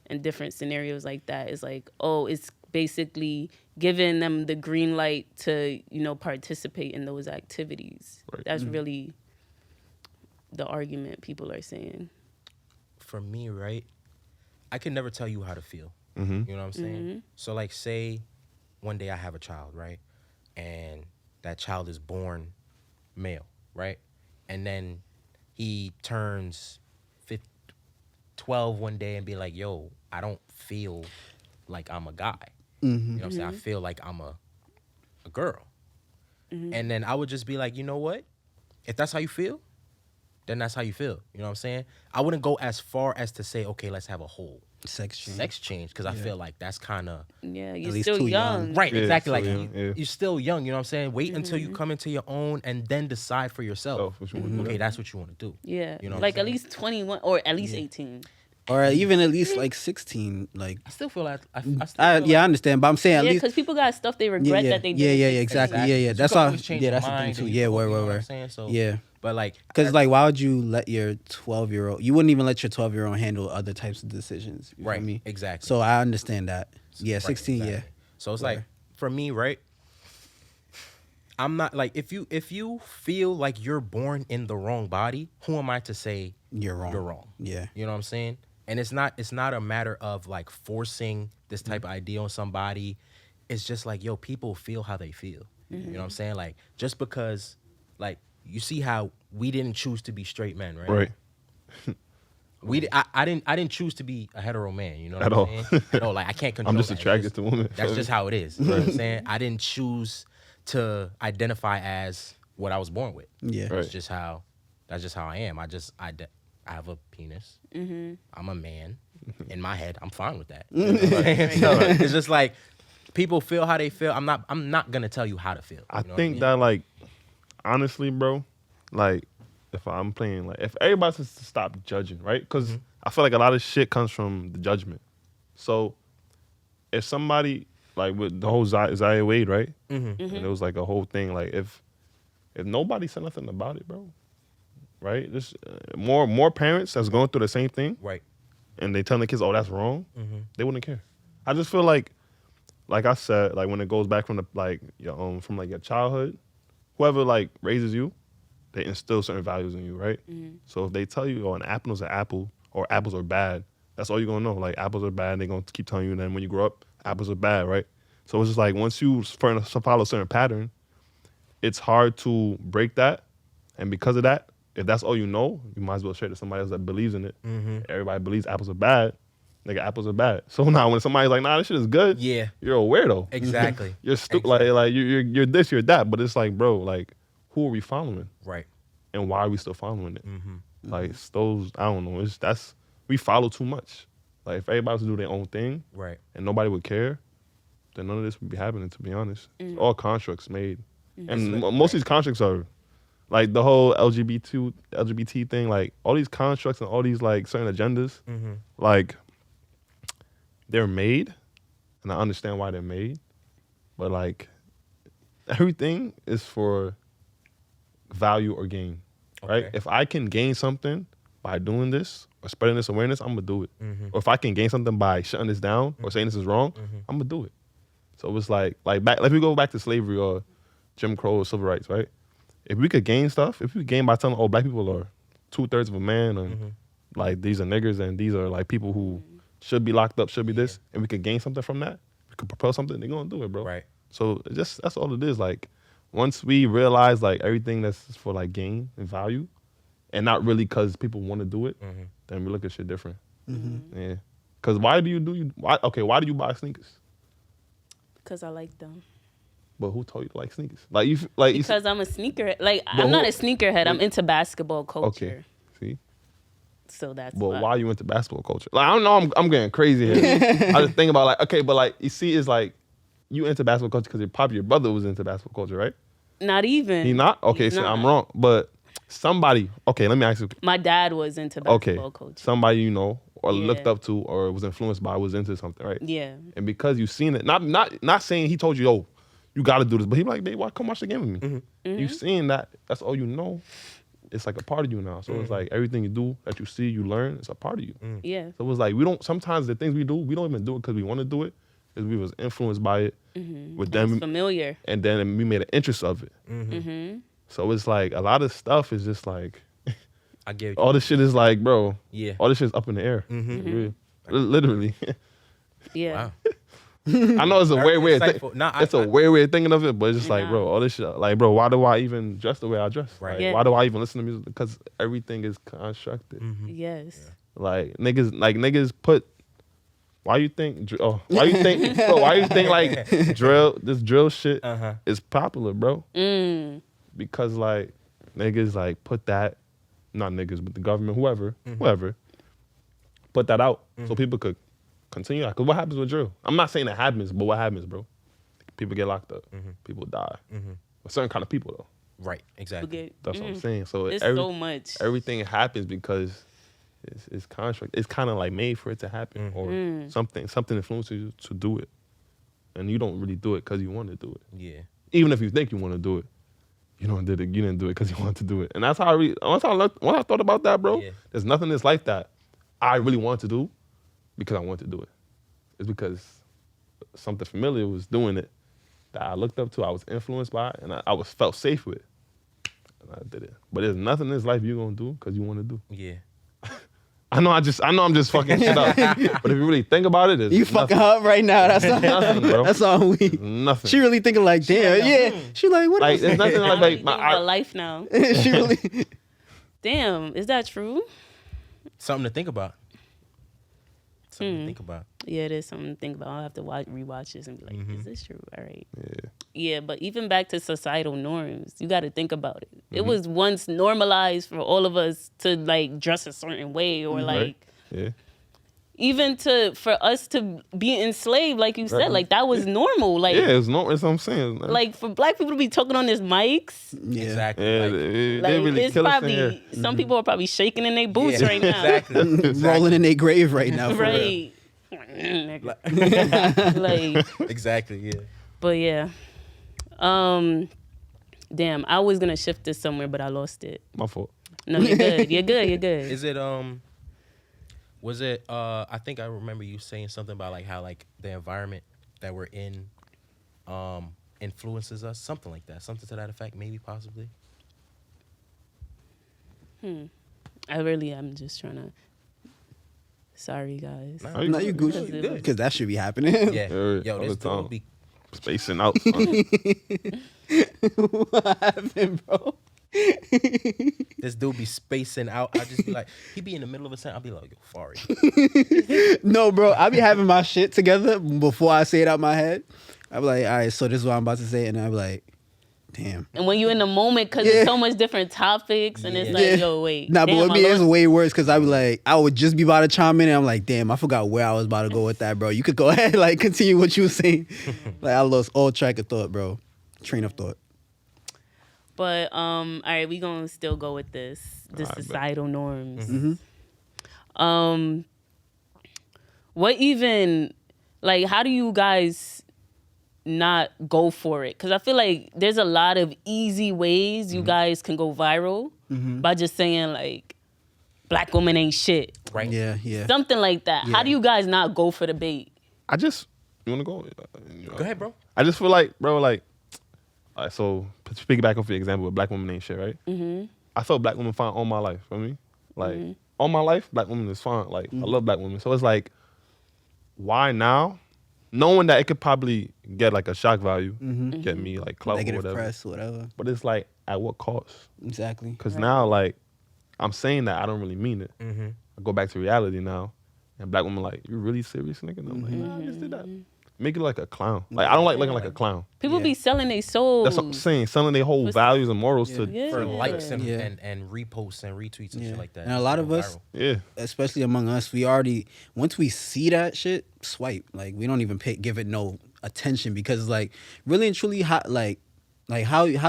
and different scenarios like that is like, oh, it's basically giving them the green light to, you know, participate in those activities. Right. That's really the argument people are saying. For me, right, I can never tell you how to feel. Mm-hmm. You know what I'm saying? So like say one day I have a child, right? And that child is born male, right? And then he turns 12 one day and be like, yo, I don't feel like I'm a guy. You know what I'm saying? I feel like I'm a girl. And then I would just be like, you know what? If that's how you feel, then that's how you feel. You know what I'm saying? I wouldn't go as far as to say, okay, let's have a whole Sex change. sex change, because I feel like that's kind of Yeah, you're least still too young. young. right. Yeah, Exactly. still Like young, yeah. you're still young. You know what I'm saying? Wait until you come into your own and then decide for yourself. Oh, what you wanna do. Okay, that's what you want to do. Yeah, You know what like I'm at saying? least 21 or at least 18. Or even at least like 16. Like, I still feel like I still feel I like understand, but I'm saying at Yeah, least. because people got stuff they regret that they did. Yeah, exactly. Yeah, You that's can all. always change Yeah, your that's the thing mind too. and Yeah, you know what I'm where. saying? So, Yeah. But like, Because like, why would you let your 12-year-old? You wouldn't even let your 12-year-old handle other types of decisions. You right, feel me? exactly. So I understand that. Yeah, Right, 16. exactly. Yeah. So it's Right. like for me, right? I'm not like if you feel like you're born in the wrong body, who am I to say You're wrong. You're wrong. Yeah. You know what I'm saying? And it's not a matter of like forcing this type of idea on somebody. It's just like, yo, people feel how they feel. You know what I'm saying? Like just because like you see how we didn't choose to be straight men, right? Right. I didn't choose to be a hetero man, you know what At I'm all. saying? At all. Like I can't control I'm just that. attracted to women. That's just how it is. You know what I'm saying? I didn't choose to identify as what I was born with. Yeah. Right. That's just how I am. I have a penis. I'm a man. In my head, I'm fine with that. You know what I'm saying? So it's just like people feel how they feel. I'm not gonna tell you how to feel. I You know what think mean? that like honestly, bro, like if I'm playing like if everybody's to stop judging, right? Because I feel like a lot of shit comes from the judgment. So if somebody like with the whole Zaya Wade, right? And it was like a whole thing. Like if nobody said nothing about it, bro, right? Just more parents that's going through the same thing, right. and they tell the kids, "Oh, that's wrong," they wouldn't care. I just feel like I said, like when it goes back from the like your from like your childhood, whoever like raises you, they instill certain values in you, right? So if they tell you, "Oh, an apple is an apple," or apples are bad, that's all you're gonna know. Like apples are bad, they're gonna keep telling you. And then when you grow up, apples are bad, right? So it's just like once you follow a certain pattern, it's hard to break that. And because of that, if that's all you know, you might as well share it to somebody else that believes in it. Everybody believes apples are bad. Nigga, apples are bad. So now when somebody's like, "Nah, this shit is good," Yeah. you're a weirdo. Exactly. You're stupid. Exactly. Like you're this, you're that. But it's like, bro, like who are we following, Right. and why are we still following it? Like it's those, I don't know. We follow too much. Like if everybody was to do their own thing, Right. and nobody would care, then none of this would be happening. To be honest, it's all constructs made, and most of these constructs are like the whole LGBT thing. Like all these constructs and all these like certain agendas, like they're made, and I understand why they're made, but like everything is for value or gain, right? Okay. If I can gain something by doing this or spreading this awareness, I'm gonna do it. Or if I can gain something by shutting this down or saying this is wrong, I'm gonna do it. So it's like back. Let me go back to slavery or Jim Crow or civil rights, right? If we could gain stuff, if we could gain by telling, "Oh, black people are 2/3 of a man," and like these are niggers and these are like people who should be locked up, should be this, and we could gain something from that, we could propel something, they're gonna do it, bro. Right. So that's all it is. Like once we realize like everything that's for like gain and value, and not really because people want to do it, then we look at shit different. Yeah. Because why do you buy sneakers? Because I like them. But who told you to like sneakers? Like you like you Because I'm a sneakerhead. Like But I'm not who- a sneakerhead. I'm into basketball culture. okay. See. So that's But why you into basketball culture? Like I don't know, I'm getting crazy here. I just think about like, okay, but like you see, it's like you into basketball culture because your brother was into basketball culture, right? Not even. He not? Okay, He's so not. I'm wrong. But somebody, okay, let me ask you. My dad was into Okay, basketball culture. somebody you know or looked Yeah. up to or was influenced by was into something, right? Yeah. And because you seen it, not saying he told you, "Oh, you got to do this," but he be like, "Babe, why come watch the game with me?" You seeing that? That's all you know. It's like a part of you now. So it's like everything you do that you see, you learn. It's a part of you. Yeah. So it's like we don't. Sometimes the things we do, we don't even do it because we want to do it. Because we was influenced by it with It's them, familiar. and then we made an interest of it. So it's like a lot of stuff is just like I get you. all this shit is like, bro. Yeah. All this shit's up in the air. Really. Literally. Yeah. Wow. I know it's a Very weird insightful. Nah, it's a weird thinking of it, but it's just like, Nah. bro, all this shit. Like, bro, why do I even dress the way I dress? Right. Like, Yeah. why do I even listen to music? Because everything is constructed. Yes. Like niggas put. Why you think? Bro, why you think like this drill shit is popular, bro? Because like niggas like put that, not niggas, but the government, whoever, put that out so people could continue that. Cause what happens with drill? I'm not saying it happens, but what happens, bro? People get locked up. People die. A certain kind of people though. Right. Exactly. Forget. That's what I'm saying. So It's so much. everything happens because it's construct. It's kind of like made for it to happen, or something influences you to do it, and you don't really do it because you want to do it. Yeah. Even if you think you want to do it, you know, you didn't do it because you wanted to do it. And that's how once I thought about that, bro, there's nothing that's like that I really wanted to do because I wanted to do it. It's because something familiar was doing it that I looked up to, I was influenced by it, and I felt safe with. And I did it. But there's nothing in this life you're gonna do because you want to do. Yeah. I know I'm just fucking shit up. But if you really think about it, it's You fucking up right now. That's all. nothing, bro. That's all we. Nothing. She really thinking like, damn, yeah. She like, what? Like, there's nothing I like think my about life now. She really. Damn, is that true? Something to think about. Something to think about. Yeah, it is something to think about. I'll have to rewatch this and be like, is this true? All right. Yeah. Yeah, but even back to societal norms, you got to think about it. It was once normalized for all of us to like dress a certain way or like Yeah. even for us to be enslaved, like you said, like that was normal. Like Yeah, it's no. It's what I'm saying. like for black people to be talking on this mics, Yeah. Exactly. Yeah, Like, they like really it's kill us in probably here. some people are probably shaking in their boots yeah, right now. Exactly. Rolling in their grave right now. For real. Right. Like, Exactly. Yeah. but yeah. Damn, I was gonna shift this somewhere, but I lost it. My fault. No, you're good. You're good. You're good. Is it was it I think I remember you saying something about like how like the environment that we're in influences us, something like that, something to that effect, maybe possibly. I really am just trying to. Sorry, guys. Nah, No, you Because Gucci. it was- Because that should be happening. Yeah. Yeah, Yo, all this the dude time. would be Spacing out. Son. What happened, bro? this dude be spacing out. I just be like, he be in the middle of a sentence. I'll be like, yo, FARI. No, bro. I be having my shit together before I say it out my head. I be like, all right, so this is what I'm about to say. And I be like, damn. And when you in the moment, because Yeah. it's so much different topics, and it's like, yo, wait. Nah, but damn, with I me, it's lost- way worse because I be like, I would just be about to chime in and I'm like, damn, I forgot where I was about to go with that, bro. You could go ahead, like, continue what you were saying. Like, I lost all track of thought, bro. Train of thought. But all right, we gonna still go with the I bet. societal norms. Mm-hmm. What even, like, how do you guys not go for it? Because I feel like there's a lot of easy ways you guys can go viral by just saying like, black woman ain't shit, Right? Yeah, yeah. something like that. How Yeah. do you guys not go for the bait? I just, you want to go? Go ahead, bro. I just feel like, bro, like, all right, so speaking back off the example with black women ain't shit, right? I felt black women fine all my life. For me, like all my life, black women is fine. Like I love black women, so it's like, why now? Knowing that it could probably get like a shock value, get me like clout or Negative whatever. press, whatever. But it's like, at what cost? Exactly. Because now, like, I'm saying that I don't really mean it. I go back to reality now, and black women like, you really serious, nigga? And I'm like, nah, I just did that. Make it like a clown. Like I don't like looking like a clown. People Yeah. be selling their souls. That's what I'm saying. Selling their whole values and morals to Yeah. For likes and, Yeah. and reposts and retweets and Yeah. shit like that. And a lot of Go us, viral. yeah. especially among us, we already, once we see that shit, swipe. Like, we don't even give it no attention because, like, really and truly, how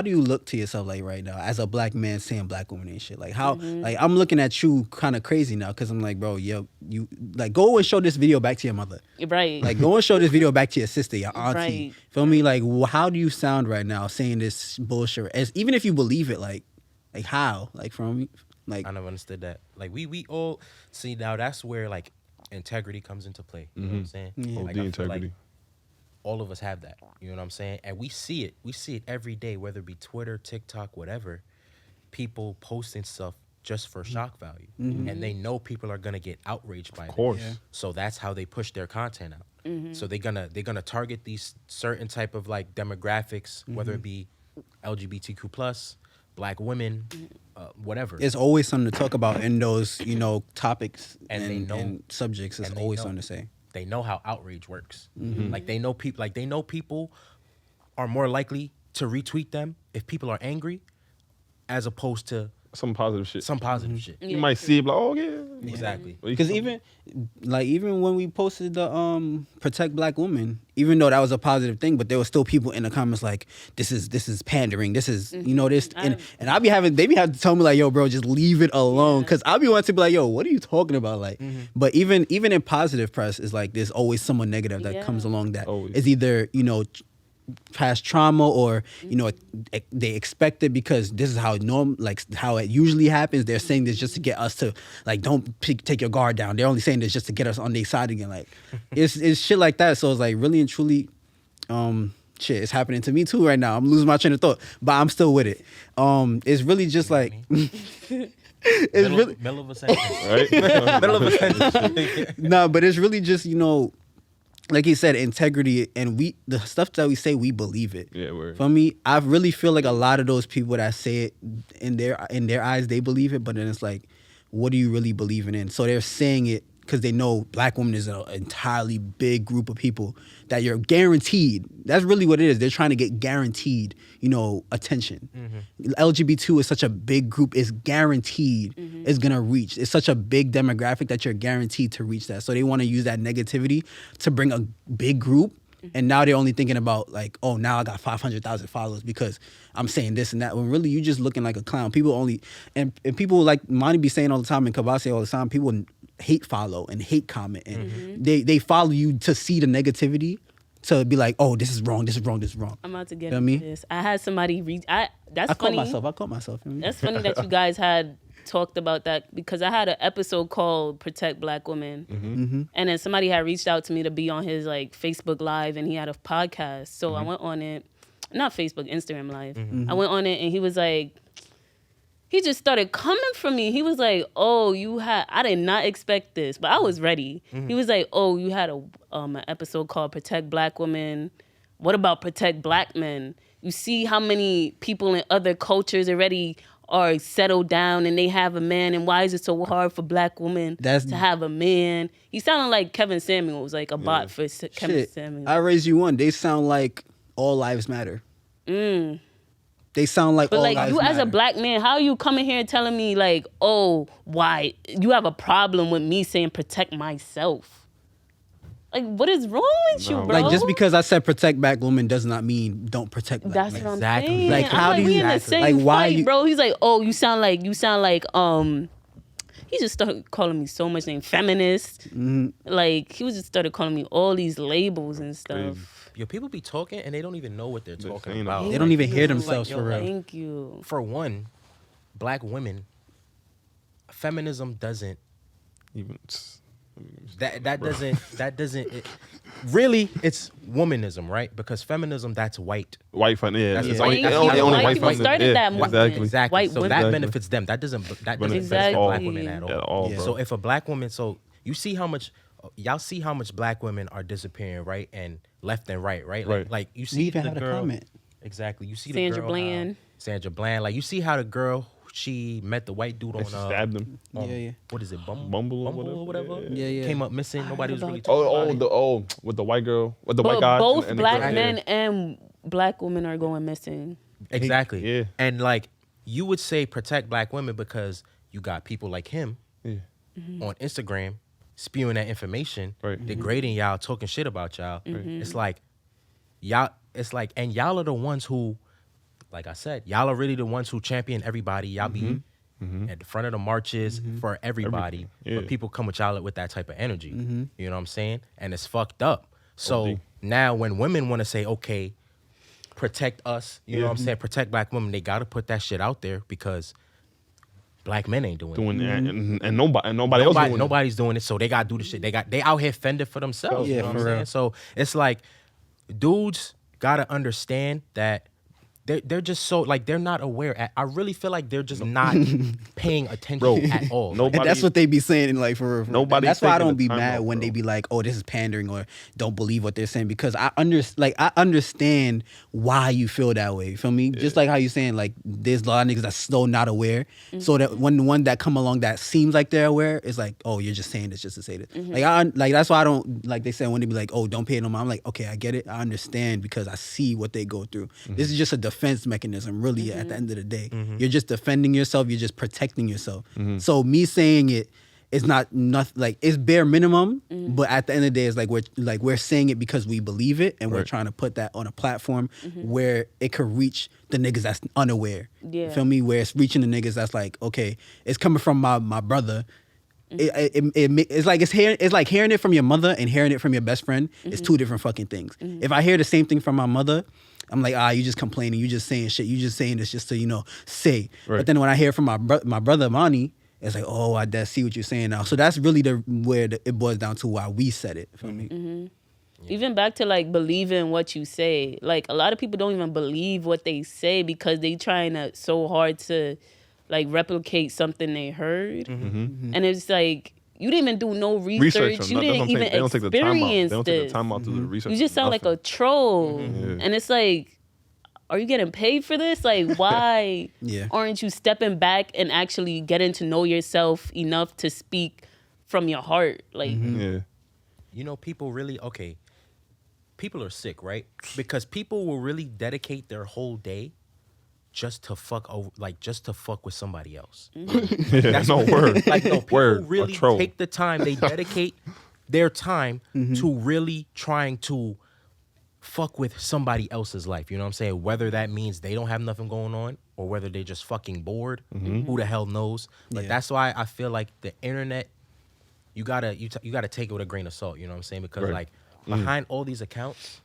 do you look to yourself, like, right now as a black man saying black woman ain't shit? Like, how, like, I'm looking at you kind of crazy now because I'm like, bro, yo, you, like, go and show this video back to your mother. Right. Like, go and show this video back to your sister, your auntie. Right. Feel me? Like, how do you sound right now saying this bullshit? Even if you believe it, like how? Like, from, like, I never understood that. Like we all see now. That's where like integrity comes into play. You know what I'm saying? Yeah. Like, OD I feel like integrity. all of us have that. You know what I'm saying? And we see it. We see it every day, whether it be Twitter, TikTok, whatever. People posting stuff just for shock value, and they know people are gonna get outraged by it. Of course. Yeah. So that's how they push their content out. So they're gonna target these certain type of like demographics, whether it be LGBTQ plus, black women, whatever. there's always something to talk about in those, topics And they know- and subjects. There's and they always know. something to say. They know how outrage works. Like they know people. Like they know people are more likely to retweet them if people are angry, as opposed to Some positive shit. some positive shit. You might see it like, oh yeah. Exactly. Because even when we posted the protect black women, even though that was a positive thing, but there were still people in the comments like, this is pandering, this is this, and they be having to tell me like, yo, bro, just leave it alone, because I be wanting to be like, yo, what are you talking about, like? But even in positive press is like, there's always someone negative that Yeah. comes along that Always. is either past trauma, or they expect it because this is how how it usually happens. They're saying this just to get us to like don't take your guard down. They're only saying this just to get us on their side again. Like it's shit like that. So it's like really and truly, shit, it's happening to me too right now. I'm losing my train of thought, but I'm still with it. It's really just like it's really middle of a sentence, Right? middle of a sentence. no, but it's really just like you said, integrity, and the stuff that we say, we believe it. Yeah, word. For me, I really feel like a lot of those people that say it in their eyes, they believe it, but then it's like, what are you really believing in? So they're saying it because they know black women is an entirely big group of people that you're guaranteed. That's really what it is. They're trying to get guaranteed, attention. LGBT is such a big group. It's guaranteed it's going to reach. It's such a big demographic that you're guaranteed to reach that. So they want to use that negativity to bring a big group. And now they're only thinking about like, oh, now I got 500,000 followers because I'm saying this and that. When really you just looking like a clown. People only, and people like Monty be saying all the time, and KABA say all the time, people hate follow and hate comment. And they follow you to see the negativity, to be like, oh, this is wrong, this is wrong, this is wrong. I'm about to get You know into what I mean? this. I had somebody reach. That's I funny. caught myself. You know what I mean? That's funny that you guys had talked about that, because I had an episode called Protect Black Women. And then somebody had reached out to me to be on his like Facebook Live, and he had a podcast. So I went on it, not Facebook, Instagram Live. I went on it, and he was like, he just started coming for me. He was like, oh, I did not expect this, but I was ready. He was like, oh, you had an episode called Protect Black Women. What about Protect Black Men? You see how many people in other cultures already are settled down and they have a man, and why is it so hard for black women to have a man? He sounded like Kevin Samuels, like a bot for Kevin Samuels. I raise you one. They sound like all lives matter. They sound like But all like lives you as matter. a black man, how are you coming here and telling me like, oh, why you have a problem with me saying protect myself? Like, what is wrong with you, bro? Like, just because I said protect black women does not mean don't protect black That's men. what I'm Exactly. saying. Like, how I'm do we you- in the Exactly. same Like, why fight, you- bro? He's like, oh, you sound like he just started calling me so much name, feminist. Like, he was just started calling me all these labels and stuff. Yo, people be talking and they don't even know what they're talking saying about. They don't even hear Like, themselves yo, for real. Thank you. For one, black women, feminism doesn't Even really, it's womanism, right? Because feminism, that's white. white fun. Yeah, That's it's the only, white- it's only, that's only white white people fun. started that movement. Exactly. Exactly. White so women. that benefits them. That doesn't benefit Exactly. black women at all. At all, Yeah. bro. So if a black woman, so you see how much, y'all see how much black women are disappearing, right? And left and right? Right. Like you see We even the had a girl. comment. Exactly. You see Sandra the girl. Bland. Sandra Bland. Like you see how the girl, she met the white dude on She stabbed him. Yeah. what is it, Bumble or whatever. Yeah. Came up missing. Nobody was really talking Oh, about it. with the white girl, with the white But guy. both and the black girl. men and black women are going missing. Exactly. Yeah. And like you would say protect black women because you got people like him Yeah. on Instagram spewing that information, Right. degrading y'all, talking shit about y'all. It's like y'all and y'all are the ones who, like I said, y'all are really the ones who champion everybody. Y'all be at the front of the marches for everybody. Yeah. But people come with y'all with that type of energy. You know what I'm saying? And it's fucked up. So OD. now when women want to say, okay, protect us, you know what I'm saying? Protect black women, they gotta put that shit out there because black men ain't doing it. Doing that, and nobody else doing it. Nobody's doing it, so they gotta do the shit. They out here fending for themselves. Yeah, you know what for I'm real. saying? So it's like dudes gotta understand that they're just so like they're not aware. I really feel like they're just not paying attention Bro, at all. nobody- And that's what they be saying, like for real. Nobody's That's why I taking don't the be time mad out, when they bro. be like, "Oh, this is pandering," or "Don't believe what they're saying," because I understand why you feel that way. You feel me? Just like how you saying like there's a lot of niggas that's still not aware. So that when the one that come along that seems like they're aware, it's like, "Oh, you're just saying this just to say this." Like that's why I don't like they said when they be like, "Oh, don't pay it no mind." I'm like, okay, I get it, I understand because I see what they go through. This is just a defense mechanism, really. At the end of the day, you're just defending yourself. You're just protecting yourself. So me saying it is not nothing. Like it's bare minimum, but at the end of the day, it's like we're saying it because we believe it, and we're Right. trying to put that on a platform where it could reach the niggas that's unaware. Yeah. You feel me? Where it's reaching the niggas that's like, okay, it's coming from my brother. it's like hearing it from your mother and hearing it from your best friend is two different fucking things. If I hear the same thing from my mother, I'm like, you just complaining, you just saying shit, you just saying this just to say. Right. But then when I hear from my brother Monty, it's like, I see what you're saying now. So that's really it boils down to why we said it. Feel me? Even back to like believing what you say. Like a lot of people don't even believe what they say because they trying so hard to like replicate something they heard. And it's like you didn't even do no research. You didn't even experience this. They don't take the time out to do the research. You just sound like a troll. And it's like, are you getting paid for this? Like, why aren't you stepping back and actually getting to know yourself enough to speak from your heart? Like, People really, people are sick, right? Because people will really dedicate their whole day just to fuck with somebody else. That's no word. People word, really take the time. They dedicate their time to really trying to fuck with somebody else's life. You know what I'm saying? Whether that means they don't have nothing going on or whether they're just fucking bored. Who the hell knows? But that's why I feel like the internet, you gotta take it with a grain of salt. You know what I'm saying? Because like behind all these accounts,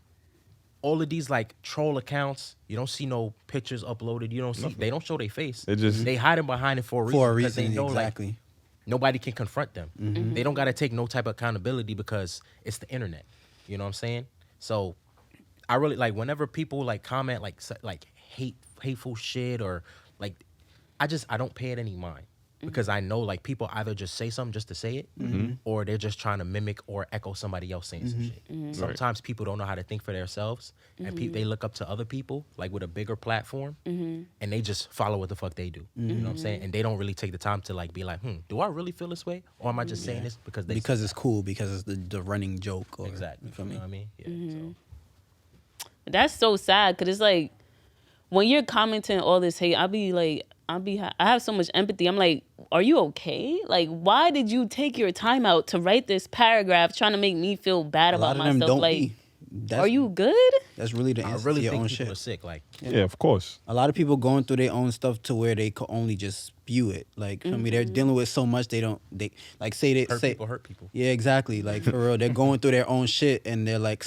all of these like troll accounts, you don't see no pictures uploaded. You don't see they don't show their face. They hiding behind it for a reason. Because they know exactly. Like, nobody can confront them. They don't gotta take no type of accountability because it's the internet. You know what I'm saying? So I really like whenever people like comment like hateful shit or like I don't pay it any mind. Because I know like people either just say something just to say it or they're just trying to mimic or echo somebody else saying some shit. Sometimes people don't know how to think for themselves and they look up to other people like with a bigger platform and they just follow what the fuck they do. You know what I'm saying? And they don't really take the time to like be like, do I really feel this way? Or am I just saying this because it's cool, because it's the running joke. Or, exactly. You know what I mean? Yeah. that's so sad because it's like when you're commenting all this hate, I have so much empathy. I'm like, are you okay? Like, why did you take your time out to write this paragraph trying to make me feel bad about myself? Like, are you good? That's really the answer I really to your think own people shit. are sick. Like, Yeah, of course. A lot of people going through their own stuff to where they could only just spew it. Like, I mean, they're dealing with so much they hurt people. Yeah, exactly. Like, for real, they're going through their own shit and they're like,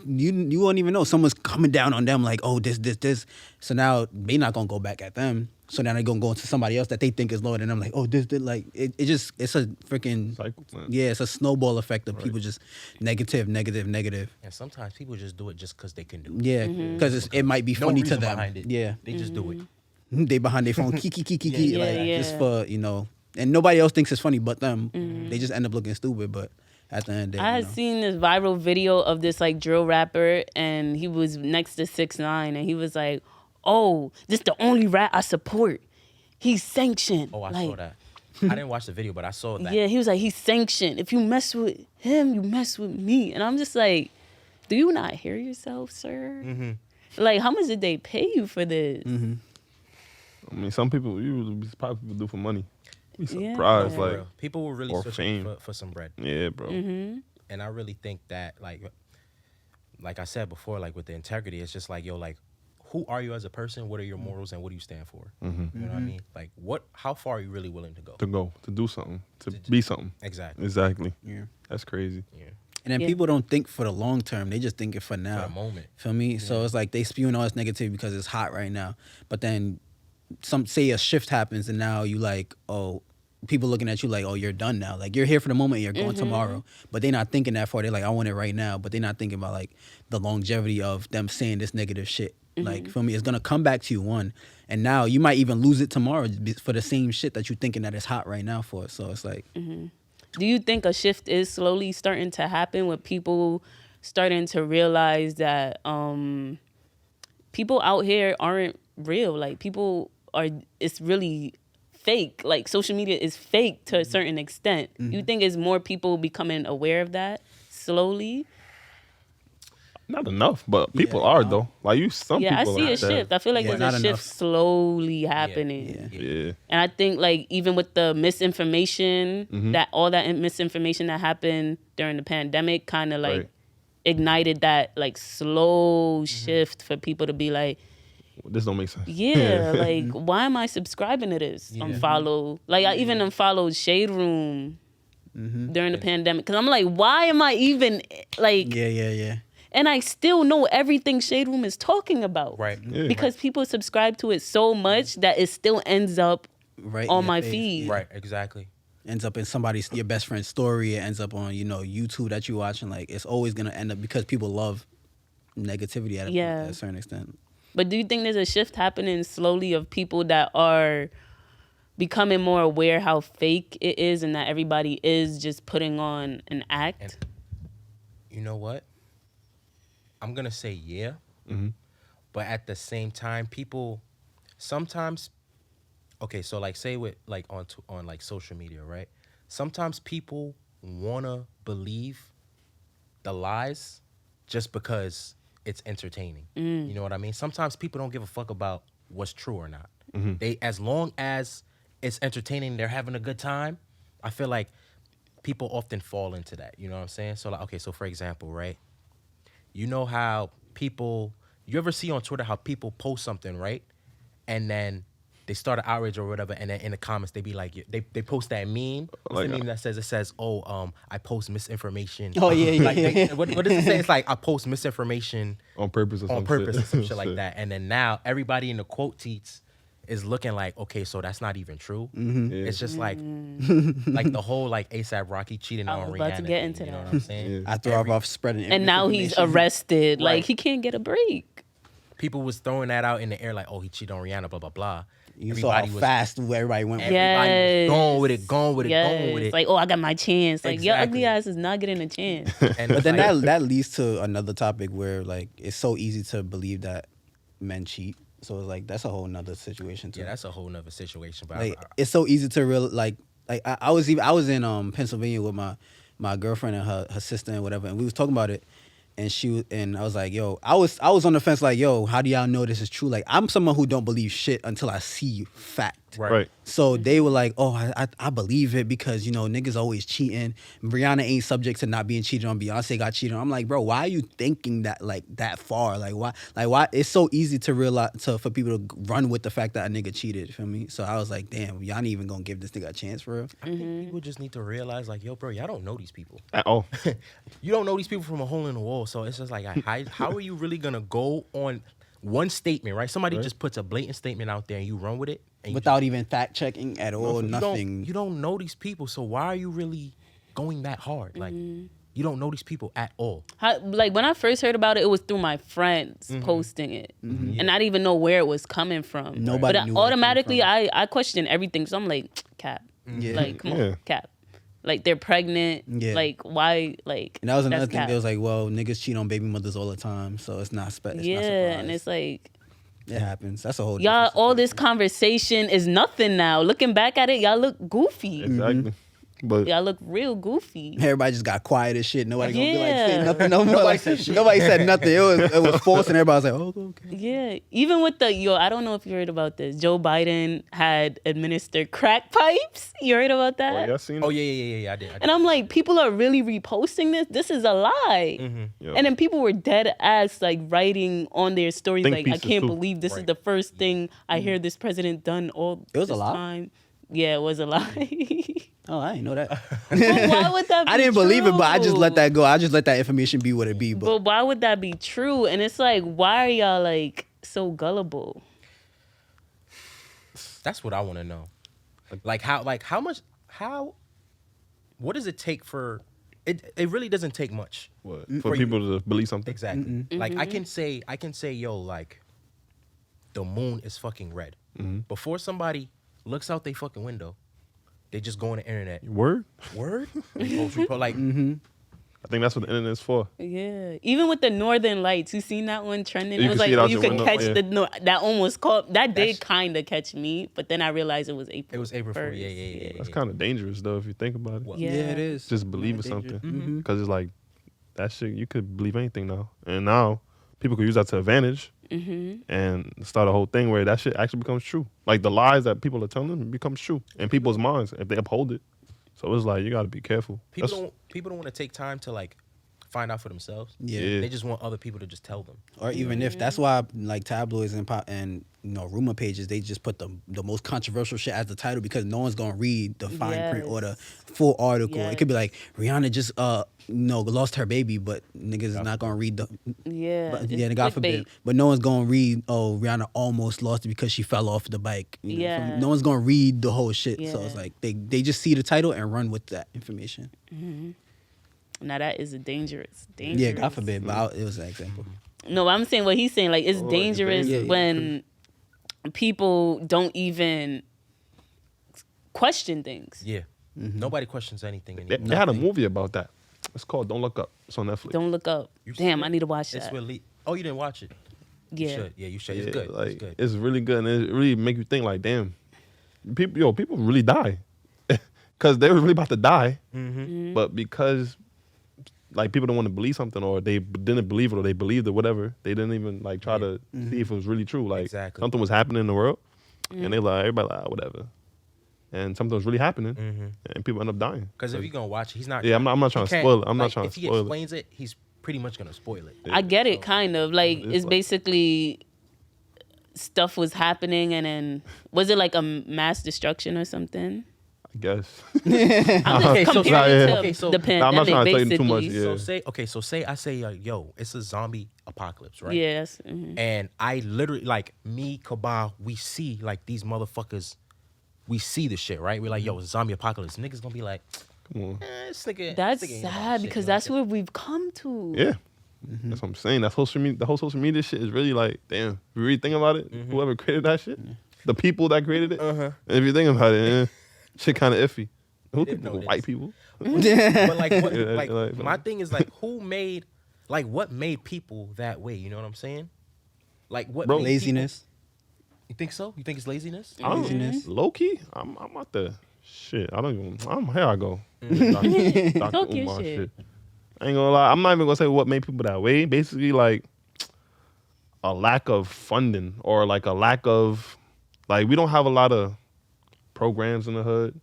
you won't even know, someone's coming down on them like, oh, this. So now they not gonna go back at them. So now they're gonna go into somebody else that they think is lower than them. Like, oh, this, like, it's a freaking Cycle, man. Yeah, it's a snowball effect of people just negative. And sometimes people just do it just because they can do it. Yeah, because it might be No funny to reason them. behind it. Yeah, They just do it. they behind their phone, kiki, Yeah. just for and nobody else thinks it's funny but them. They just end up looking stupid. But at the end of the day, I had seen this viral video of this like drill rapper and he was next to 6ix9ine and he was like, oh, this the only rap I support. He's sanctioned. Oh, I like, saw that. I didn't watch the video, but I saw that. Yeah, he was like, he's sanctioned. If you mess with him, you mess with me. And I'm just like, do you not hear yourself, sir? Like, how much did they pay you for this? I mean, some people, you would be surprised people do for money. Be Yeah. surprised, For like, real. People were really or searching fame. for some bread. yeah, bro. And I really think that, like I said before, like with the integrity, it's just like, yo, like, who are you as a person? What are your morals and what do you stand for? You know what I mean? Like, how far are you really willing to go? To do something, to be something. Exactly. Exactly. Yeah. That's crazy. Yeah. And then people don't think for the long term. They just think it for now. For the moment. Feel me? So it's like they spewing all this negativity because it's hot right now. But then say a shift happens and now you like, oh, people looking at you like, oh, you're done now. Like, you're here for the moment and you're going tomorrow. But they're not thinking that far. They're like, I want it right now. But they're not thinking about like the longevity of them saying this negative shit. Like, feel me? It's going to come back to you, one. And now you might even lose it tomorrow for the same shit that you're thinking that it's hot right now for. So it's like... Do you think a shift is slowly starting to happen with people starting to realize that people out here aren't real? Like, it's really fake. Like, social media is fake to a certain extent. You think it's more people becoming aware of that slowly? Not enough, but people are though. Like some Yeah, I people see like a shift. that. I feel like Yeah, there's a not shift enough. slowly happening. Yeah. And I think like even with the misinformation, that all that misinformation that happened during the pandemic kind of like Right. ignited that like slow shift for people to be like, This don't make sense. Yeah, like why am I subscribing to this? Yeah. Unfollow. Like I even unfollowed Shade Room during the pandemic because I'm like, why am I even like? Yeah. And I still know everything Shade Room is talking about, Right. Yeah. because people subscribe to it so much that it still ends up Right on in your my face. feed. Right. Exactly. Ends up in your best friend's story. It ends up on YouTube that you watching. Like it's always gonna end up because people love negativity at a certain extent. But do you think there's a shift happening slowly of people that are becoming more aware how fake it is and that everybody is just putting on an act? And you know what? I'm gonna say yeah, but at the same time, people sometimes. Okay, so like say with like on like social media, right? Sometimes people wanna believe the lies just because it's entertaining. You know what I mean? Sometimes people don't give a fuck about what's true or not. They, as long as it's entertaining, they're having a good time. I feel like people often fall into that. You know what I'm saying? So like, okay, so for example, right? You know how you ever see on Twitter how people post something, right? And then they start an outrage or whatever, and then in the comments they be like, they post that meme. What's the meme that says, oh, I post misinformation. Oh yeah, Like, yeah. what does it say? It's like, I post misinformation On purpose or some shit like that. And then now everybody in the quote tweets is looking like, okay, so that's not even true. Yeah. It's just like the whole like ASAP Rocky cheating I on was Rihanna. about to get thing, into you know that. what I'm saying? Yeah. I throw off spreading. And now he's misinformation. arrested. Like Right. he can't get a break. People was throwing that out in the air like, oh, he cheated on Rihanna, blah, blah, blah. You saw how fast everybody went. with it. Everybody was going with it, going with Yes. it. Like, oh, I got my chance. Like your ugly Exactly. ass is not getting a chance. And But then like, that leads to another topic where like it's so easy to believe that men cheat. So it's like that's a whole nother situation too. yeah, that's a whole nother situation. But Like it's so easy to I was in Pennsylvania with my girlfriend and her sister and whatever, and we was talking about it. And I was like, yo, I was on the fence like, yo, how do y'all know this is true? Like, I'm someone who don't believe shit until I see fact. Right. So they were like, oh, I believe it because, niggas always cheating. Rihanna ain't subject to not being cheated on. Beyonce got cheated on. I'm like, bro, why are you thinking that like that far? Like why? It's so easy to realize for people to run with the fact that a nigga cheated. You feel me? So I was like, damn, y'all ain't even gonna give this nigga a chance for real. I think people just need to realize like, yo, bro, y'all don't know these people. At all. You don't know these people from a hole in the wall. So it's just like, how are you really gonna go on one statement, right? Somebody just puts a blatant statement out there and you run with it. And Without even fact checking at all, nothing. You don't know these people, so why are you really going that hard? Like, you don't know these people at all. Like when I first heard about it, it was through my friends posting it, and I didn't even know where it was coming from. Nobody but knew where it came automatically, from. I questioned everything. So I'm like, cap, Yeah. like come Yeah. on, cap. Like they're pregnant. Yeah. Like why? Like And that was another that's thing. cap. They was like, well, niggas cheat on baby mothers all the time, so it's not special. yeah, not and it's like it happens. That's a whole. y'all. different All this situation. conversation is nothing now. Looking back at it, y'all look goofy. Exactly. But Y'all look real goofy. Everybody just got quiet as shit. Nobody gonna be like Yeah. say nothing no more. Nobody said nothing. It was false, and everybody was like, oh, okay. Yeah, even with I don't know if you heard about this. Joe Biden had administered crack pipes. You heard about oh, that? y'all seen Oh it? yeah, I did. And I'm like, people are really reposting this. This is a lie. Yo. And then people were dead ass like writing on their stories Think like, I pieces, can't too. believe this is Right. the first thing I hear this president done all It was a this lie? time. Yeah, it was a lie. Oh, I didn't know that. But why would that be I didn't believe it, but I just let true? that go. I just let that information be what it be. But But why would that be true? And it's like, why are y'all like so gullible? That's what I want to know. What does it take for it? It really doesn't take much. What? For For people to believe something? Exactly. Like I can say, yo, like the moon is fucking red. Before somebody looks out their fucking window, they just go on the internet. Word? Word? Like, I think that's what the internet is for. Yeah, even with the Northern Lights, you seen that one trending? You It was could like see it out you your could window, catch yeah. that almost caught that That's- did kind of catch me, but then I realized it was April. it was April 4th. 1st. Yeah. That's kind of dangerous, though, if you think about it. Well, Yeah. yeah, it is. Just believe in Kinda something. dangerous. Because it's like, that shit, you could believe anything now. And now, people could use that to advantage and start a whole thing where that shit actually becomes true. Like, the lies that people are telling them becomes true in people's minds if they uphold it. So it's like, you got to be careful. People don't want to take time to like find out for themselves. Yeah. They just want other people to just tell them. Or even if that's why like tabloids and rumor pages, they just put the most controversial shit as the title because no one's gonna read the fine print or the full article. It could be like Rihanna just lost her baby, but niggas is not gonna read the God forbid. But no one's gonna read Rihanna almost lost it because she fell off the bike. No one's gonna read the whole shit. So it's like they just see the title and run with that information. Now that is dangerous. Yeah, God forbid, but it was an example. No, I'm saying what he's saying. Like, it's dangerous when people don't even question things. Yeah. Nobody questions anything anymore. They had a movie about that. It's called Don't Look Up. It's on Netflix. Don't Look Up. Damn, I need to watch that. Oh, you didn't watch it? Yeah. You should. Yeah, you should. It's good. Like, it's good. It's really good, and it really make you think like, damn, people really die. Because they were really about to die, but because like people don't want to believe something, or they didn't believe it, or they believed it, whatever, they didn't even like try to see if it was really true. Like something was happening in the world, and they like everybody like whatever, and something was really happening, and people end up dying. Because if you're gonna watch it, he's not. Yeah, I'm not trying to spoil it. I'm not trying to spoil it. If he explains it, he's pretty much gonna spoil it. I get it, kind of like it's basically stuff was happening, and then was it like a mass destruction or something? I guess. I'm just comparing to the pandemic, I'm not trying to tell you basically. too much. Yeah. So say I say, yo, it's a zombie apocalypse, right? Yes. And I literally, like, me, KABA, we see, like, these motherfuckers, we see the shit, right? We're like, yo, it's a zombie apocalypse. Niggas gonna be like, Come on. this nigga. That's this nigga ain't about sad shit, because you know that's what where we've come to. Yeah. That's what I'm saying. That social media, the whole social media shit is really like, damn. If you really think about it, whoever created that shit, the people that created it, and if you think about it, shit kind of iffy. Who people? White people. But like, my thing is like, what made people that way? You know what I'm saying? Like, what? Bro, made laziness. People, you think so? You think it's laziness? Laziness. Low key, I'm out there. Shit, here I go. Dr. Talk your Umar shit. I ain't gonna lie. I'm not even gonna say what made people that way. Basically, like a lack of funding, or like a lack of, like, we don't have a lot of programs in the hood,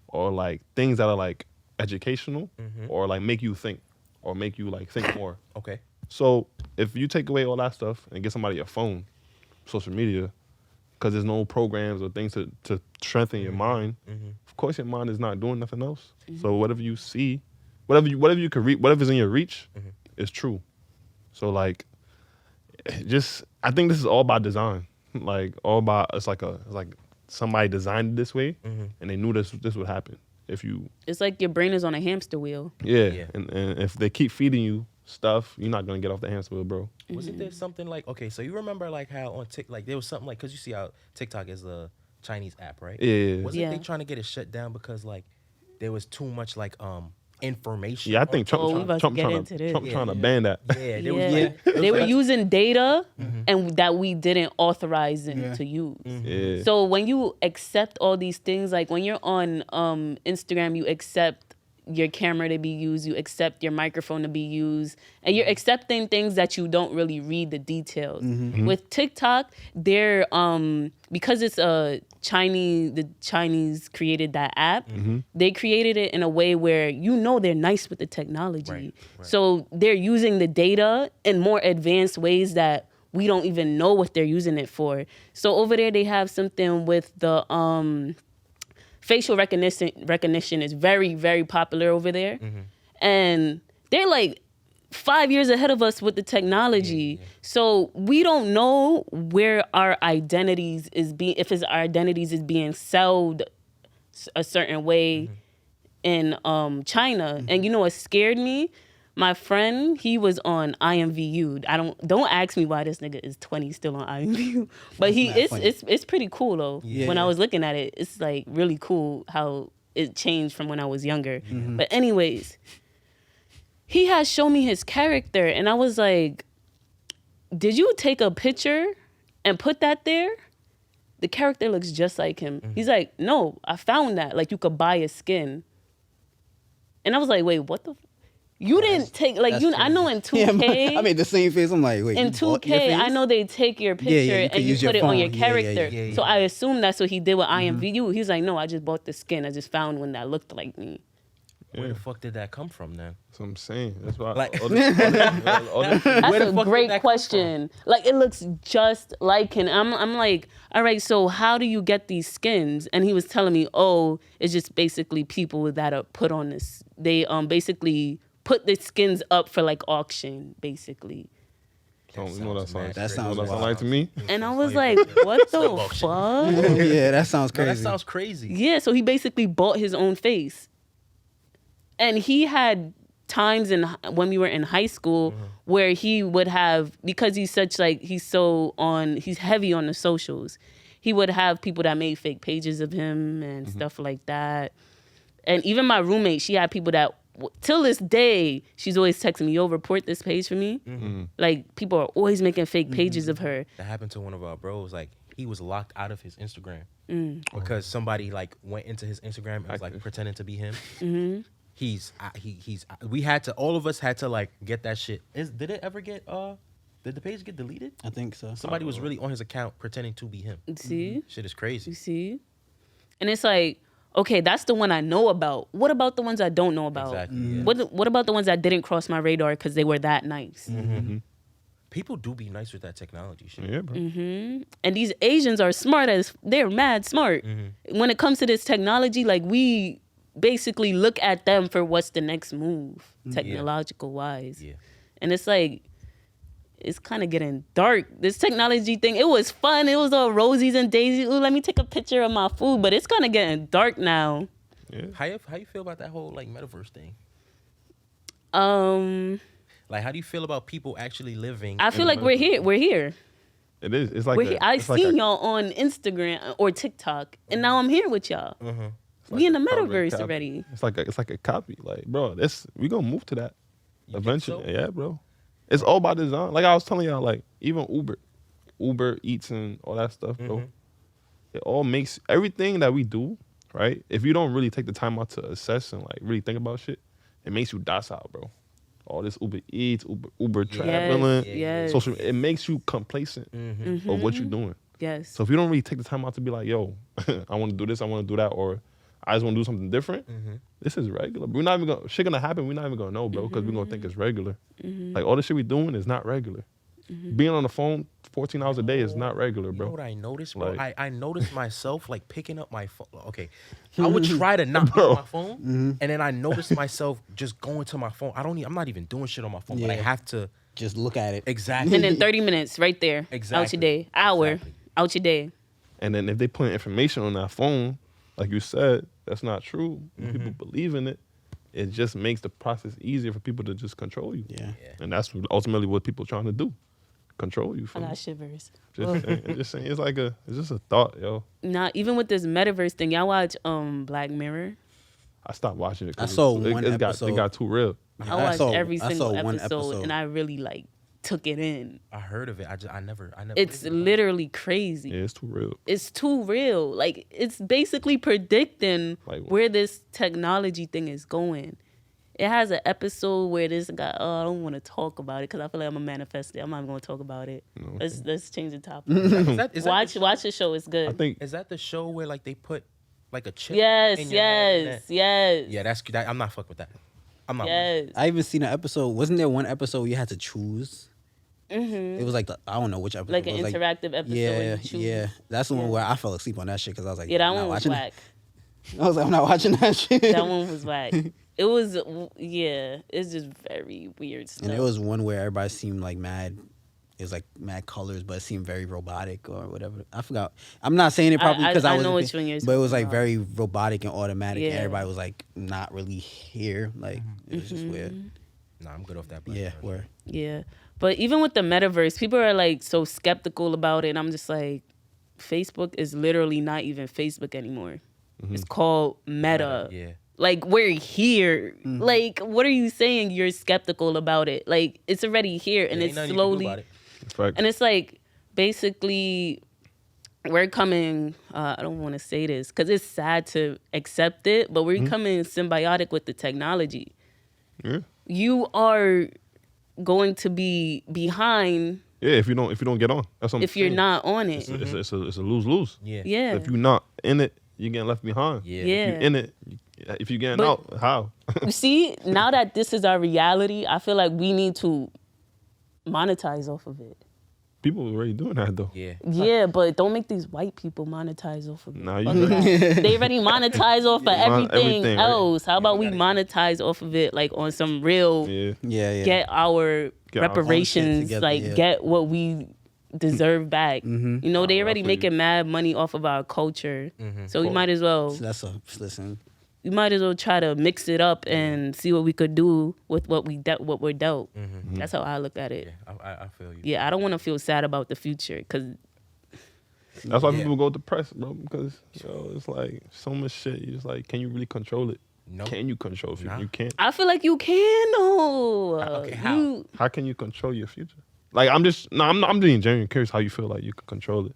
or like things that are like educational, or like make you think, or make you like think more. Okay. So if you take away all that stuff and get somebody a phone, social media, because there's no programs or things to strengthen your mind, of course your mind is not doing nothing else. So whatever you see, whatever you can read, whatever's in your reach, is true. So like, I think this is all by design. Like all by it's like somebody designed it this way, and they knew this would happen. It's like your brain is on a hamster wheel. Yeah. And if they keep feeding you stuff, you're not gonna get off the hamster wheel, bro. Wasn't there something like, okay, so you remember like how on TikTok, like there was something like, because you see how TikTok is a Chinese app, right? Yeah. Wasn't they trying to get it shut down because like there was too much like information? Yeah, I think Trump trying to ban that. They were using data and that we didn't authorize them to use. Yeah. So when you accept all these things, like when you're on Instagram, you accept your camera to be used, you accept your microphone to be used, and you're accepting things that you don't really read the details. With TikTok, they're because it's the Chinese created that app, they created it in a way where they're nice with the technology. Right. So they're using the data in more advanced ways that we don't even know what they're using it for. So over there they have something with the facial recognition is very, very popular over there. And they're like 5 years ahead of us with the technology. So we don't know where our identities is if our identities is being sold a certain way in China. And you know what scared me? My friend, he was on IMVU. Don't ask me why this nigga is 20 still on IMVU. But it's pretty cool though. When I was looking at it, it's like really cool how it changed from when I was younger. But anyways, he has shown me his character and I was like, did you take a picture and put that there? The character looks just like him. He's like, no, I found that. Like you could buy a skin. And I was like, wait, what the You didn't take, like, I know in 2K. I made the same face. I'm like, wait. In 2K, I know they take your picture and you put it on your character. Yeah. So I assume that's what he did with IMVU. He's like, no, I just bought the skin. I just found one that looked like me. Where the fuck did that come from then? That's what I'm saying. That's why. Like- all this- That's Where the a fuck did great that come question. Like, it looks just like him. I'm like, all right, so how do you get these skins? And he was telling me, oh, it's just basically people that are put on this. They basically put the skins up for like auction, basically. So, you know what that sounds. That sounds what that sound wild. like to me. And I was like, what the fuck? Yeah, that sounds No, crazy. that sounds crazy. Yeah, so he basically bought his own face. And he had times when we were in high school where he would have, because he's such like, he's heavy on the socials. He would have people that made fake pages of him and stuff like that. And even my roommate, she had people that, till this day, she's always texting me, yo, report this page for me. Like, people are always making fake pages of her. That happened to one of our bros. Like, he was locked out of his Instagram because somebody like went into his Instagram and was like pretending to be him. All of us had to like get that shit. Did it ever get did the page get deleted? I think so. Somebody was really on his account pretending to be him. See? Shit is You crazy. see? And it's like, okay, that's the one I know about. What about the ones I don't know about? Exactly. Yeah. What about the ones that didn't cross my radar because they were that nice? People do be nice with that technology shit. Yeah, bro. And these Asians are they're mad smart. When it comes to this technology, like, we basically look at them for what's the next move, technological wise. Yeah. And it's like, it's kind of getting dark. This technology thing, it was fun. It was all roses and daisies. Ooh, let me take a picture of my food. But it's kind of getting dark now. Yeah. How you feel about that whole like metaverse thing? Like, how do you feel about people actually living? I feel like we're here. We're here. It is. It's like We're here. I seen y'all on Instagram or TikTok, and now I'm here with y'all. We in the metaverse already. It's like a copy. Like, bro, we gonna move to that You think eventually. so? Yeah, bro. It's all by design. Like I was telling y'all, like even Uber Eats and all that stuff, bro. It all makes everything that we do, right? If you don't really take the time out to assess and like really think about shit, it makes you docile, bro. All this Uber Eats, Uber traveling, yes. social, it makes you complacent of what you're doing. Yes. So if you don't really take the time out to be like, yo, I want to do this, I want to do that, or I just want to do something different, this is regular. We're not even gonna, shit gonna happen, we're not even gonna know, bro, because we're gonna think it's regular. Like all the shit we doing is not regular. Being on the phone 14 hours a day is not regular, bro. You know what I noticed, bro? Like- I noticed myself like picking up my phone. Okay, I would try to not pick up my phone, and then I noticed myself just going to my phone. I'm not even doing shit on my phone, but I Yeah. have to. Just look at it. Exactly. And then 30 minutes right there. Out Exactly. your day. Hour. Exactly. Out your day. And then if they put information on that phone, like you said, that's not true. When people believe in it, it just makes the process easier for people to just control you. Yeah. And that's ultimately what people trying to do. Control you. I From got shivers. just saying, it's just a thought, yo. Nah, even with this metaverse thing, y'all watch Black Mirror? I stopped watching it. 'cause I saw it one got episode. too real. I watched every I single saw one episode, and I really like took it in. I heard of it. I never. It's literally crazy. Yeah, it's too real. It's too real. Like, it's basically predicting Like- where this technology thing is going. It has an episode where this guy, I don't want to talk about it because I feel like I'm a manifest it. I'm not going to talk about it. Let's change the topic. Is that Watch the show. It's good. I think Is that the show where like they put like a chip? Yes, in your head and yes, that- yes. Yeah, that's I'm not fucking with that. I'm not. Yes. I even seen an episode. Wasn't there one episode where you had to choose? It was like I don't know which episode. Like it an was interactive episode. where Yeah, you choose. yeah. That's the one where I fell asleep on that shit because I was like, Yeah, that I'm not one was watching whack. it. I was like, I'm not watching that shit. That one was whack. It was, yeah, it's just very weird stuff. And there was one where everybody seemed like mad. It was like mad colors, but it seemed very robotic or whatever. I forgot. I'm not saying it properly because I I was. know which one you're But it was talking like about. very robotic and automatic, and Yeah. everybody was like not really here. Like it was just weird. Nah, I'm good off that. Black Yeah, Mirror. where Yeah. But even with the metaverse, people are like so skeptical about it. And I'm just like, Facebook is literally not even Facebook anymore. It's called Meta. Yeah. Like, we're here. Like, what are you saying? You're skeptical about it. Like, it's already here, and Ain't it's nothing you can do slowly. about it. facts. And it's like, basically, we're coming. I don't want to say this because it's sad to accept it, but we're coming symbiotic with the technology. Yeah. You are going to be behind Yeah, if you don't get on, that's what I'm if you're saying. not on it. It's a lose-lose. Yeah. Yeah. If you're not in it, you're getting left behind. Yeah. Yeah. If you're in it, If you getting But- out, how? You see, now that this is our reality, I feel like we need to monetize off of it. People already doing that though. Yeah. Yeah, but don't make these white people monetize off of it. Nah, you Fuck good. that. They already monetize off of everything, everything, right? else. How about we monetize off of it, like on some real, Yeah. Yeah. get our Get our own shit reparations, together, like yeah. get what we deserve back. Mm-hmm. You know, they I already feel making mad money off of our culture, so we Cool. might as well. So that's a listen. We might as well try to mix it up and see what we could do with what we're dealt. That's how I look at it. Yeah, I feel you. Yeah, I don't want to feel sad about the future because That's why Yeah. people go depressed, bro. Because it's like so much shit. You just like, can you really control it? No. Can you control it? Nah. You can't. I feel like you can though. Okay, how? You- How can you control your future? Like I'm being genuinely curious how you feel like you can control it.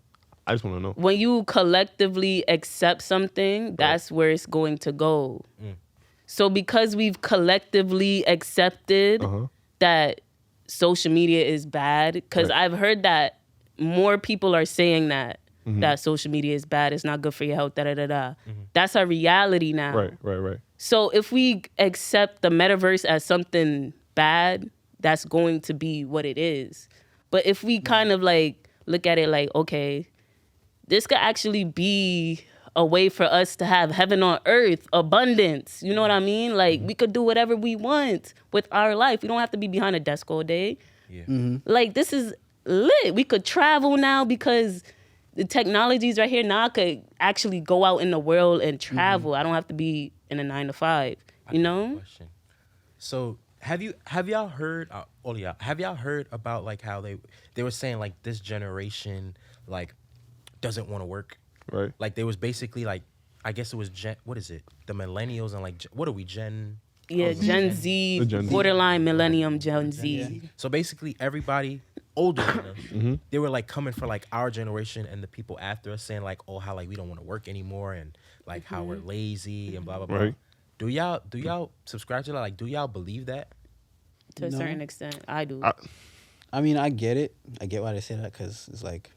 I just want to know. when you collectively accept something, that's where it's going to go. So because we've collectively accepted Uh-huh. that social media is bad, because Right. I've heard that more people are saying that Mm-hmm. that social media is bad, it's not good for your health, da da da da. That's our reality now. Right. So if we accept the metaverse as something bad, that's going to be what it is. But if we kind of like look at it like, okay, this could actually be a way for us to have heaven on earth, abundance. You know what I mean? Like we could do whatever we want with our life. We don't have to be behind a desk all day. Yeah. Like this is lit. We could travel now because the technology's right here. Now I could actually go out in the world and travel. I don't have to be in a 9 to 5. You know? Question. So have y'all heard? All y'all, have y'all heard about like how they were saying like this generation like doesn't want to work? Right. Like they was basically like, I guess it was what is it? The millennials and like what are we Gen? Yeah, Gen Z, The Gen Z. borderline millennium Gen Z. So basically everybody older than us, they were like coming for like our generation and the people after us saying like, oh, how like we don't want to work anymore and like how we're lazy and blah blah blah. Right. Do y'all subscribe to that? Like, do y'all believe that? To a No. certain extent, I do. I mean, I get it. I get why they say that because it's like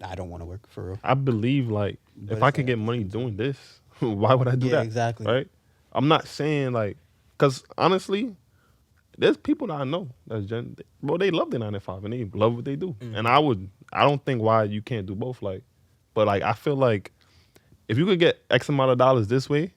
I don't want to work for real. I believe like But if I it's could like- get money doing this, why would I do Yeah, that? exactly. Right. I'm not saying like, cause honestly, there's people that I know that's bro, they love their 9 to 5 and they love what they do. And I don't think why you can't do both. Like, but like I feel like if you could get X amount of dollars this way,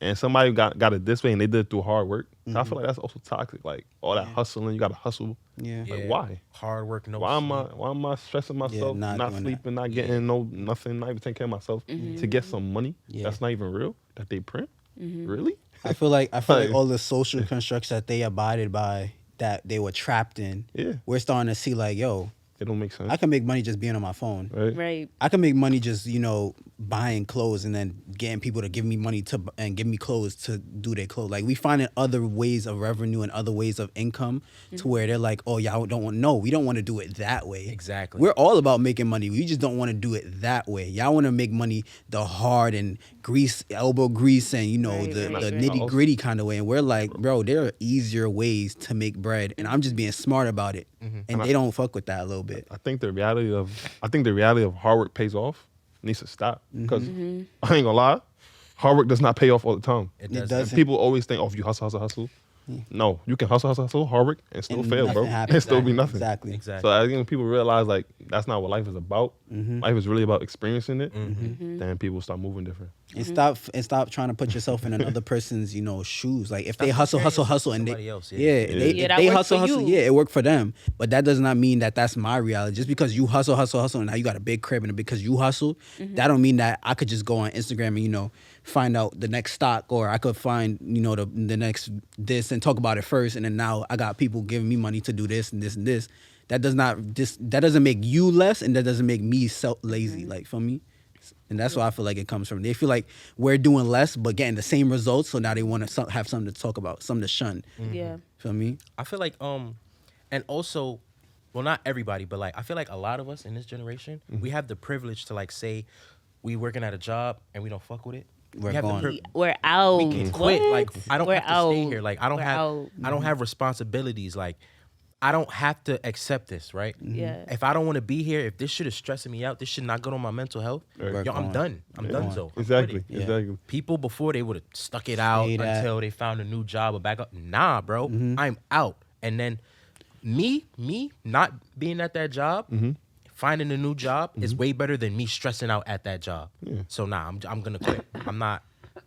and somebody got it this way and they did it through hard work, I feel like that's also toxic. Like all that hustling, you gotta hustle. Yeah. Like, why? Hard work, no. Why sleep. am I stressing myself, not not doing sleeping, not getting nothing, not even taking care of myself to get some money Yeah. that's not even real that they print? Really? I feel like Like- all the social constructs that they abided by, that they were trapped in. Yeah. We're starting to see like, yo, It don't make sense. I can make money just being on my phone. right? Right. I can make money just, buying clothes and then getting people to give me money and give me clothes to do their clothes. Like we finding other ways of revenue and other ways of income to where they're like, oh, y'all don't want, no, we don't want to do it that way. Exactly. We're all about making money. We just don't want to do it that way. Y'all want to make money the hard and elbow grease and, Right, the right, right. nitty gritty kind of way. And we're like, bro, there are easier ways to make bread. And I'm just being smart about it. And they don't fuck with that a little bit. I think the reality of hard work pays off needs to stop because I ain't gonna lie, hard work does not pay off all the time. It It does. does. And people always think, oh, if you hustle. No, you can hustle, hard work, and still And fail, nothing bro. happens. And still be nothing. Exactly. Exactly. So I think when people realize like that's not what life is about. Life is really about experiencing it. Then people start moving different. And stop trying to put yourself in another person's, shoes. Like if they That's hustle, comparing and to they somebody else, yeah, yeah. they, Yeah, if that they worked for hustle, you. yeah, it worked for them. But that does not mean that that's my reality. Just because you hustle, and now you got a big crib, and because you hustle, that don't mean that I could just go on Instagram and find out the next stock, or I could find the next this and talk about it first, and then now I got people giving me money to do this and this and this. That doesn't make you less, and that doesn't make me lazy. Like for me. And that's why I feel like it comes from. They feel like we're doing less but getting the same results, so now they want to have something to talk about, something to shun. Yeah. Feel me? I feel like and also, well, not everybody, but like I feel like a lot of us in this generation, we have the privilege to like say we working at a job and we don't fuck with it. We're we have gone. We're out. We can quit. Like I don't We're have to stay out. here. Like I don't We're have out. I don't have responsibilities. Like I don't have to accept this, right? Yeah. If I don't want to be here, if this shit is stressing me out, this should not go on my mental health. Right. Yo, I'm done. I'm done. So I'm Exactly. quitting. Exactly. People before, they would have stuck it out Stay that. until they found a new job or back up. Nah, bro, I'm out. And then me not being at that job, finding a new job is way better than me stressing out at that job. So nah, I'm gonna quit. I'm not.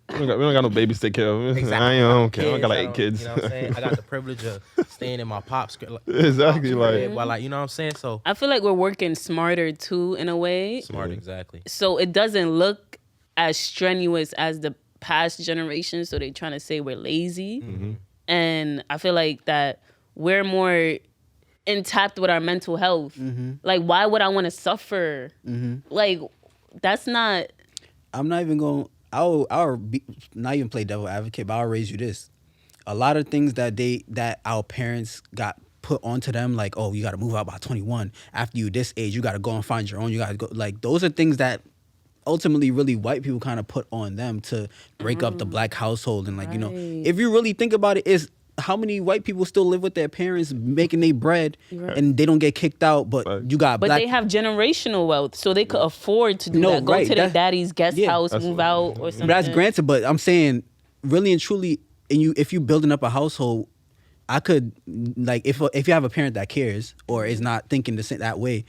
We don't got no babies to take care of. Exactly. I don't care. I got like Kids, 8 kids. You know what I'm saying? I got the privilege of staying in my pop's Exactly, like- while, like, you know what I'm saying? So I feel like we're working smarter too in a way. smart, exactly. So it doesn't look as strenuous as the past generation. So they're trying to say we're lazy. And I feel like that we're more intact with our mental health. Like, why would I want to suffer? Like, that's not. I'm not even going. I'll be, not even play devil advocate, but I'll raise you this: a lot of things that our parents got put onto them, like, oh, you got to move out by 21. After you this age, you got to go and find your own. You got to go. Like, those are things that ultimately really white people kind of put on them to break up the black household. And like, you know, Right. if you really think about it, is how many white people still live with their parents making their bread and they don't get kicked out, but Right. you got But black. they have generational wealth, so they could afford to do No, that. Go right, to their that- daddy's guest yeah. house, That's move what- out, or something. That's granted, but I'm saying really and truly, and if you building up a household, I could, like, if you have a parent that cares or is not thinking that way,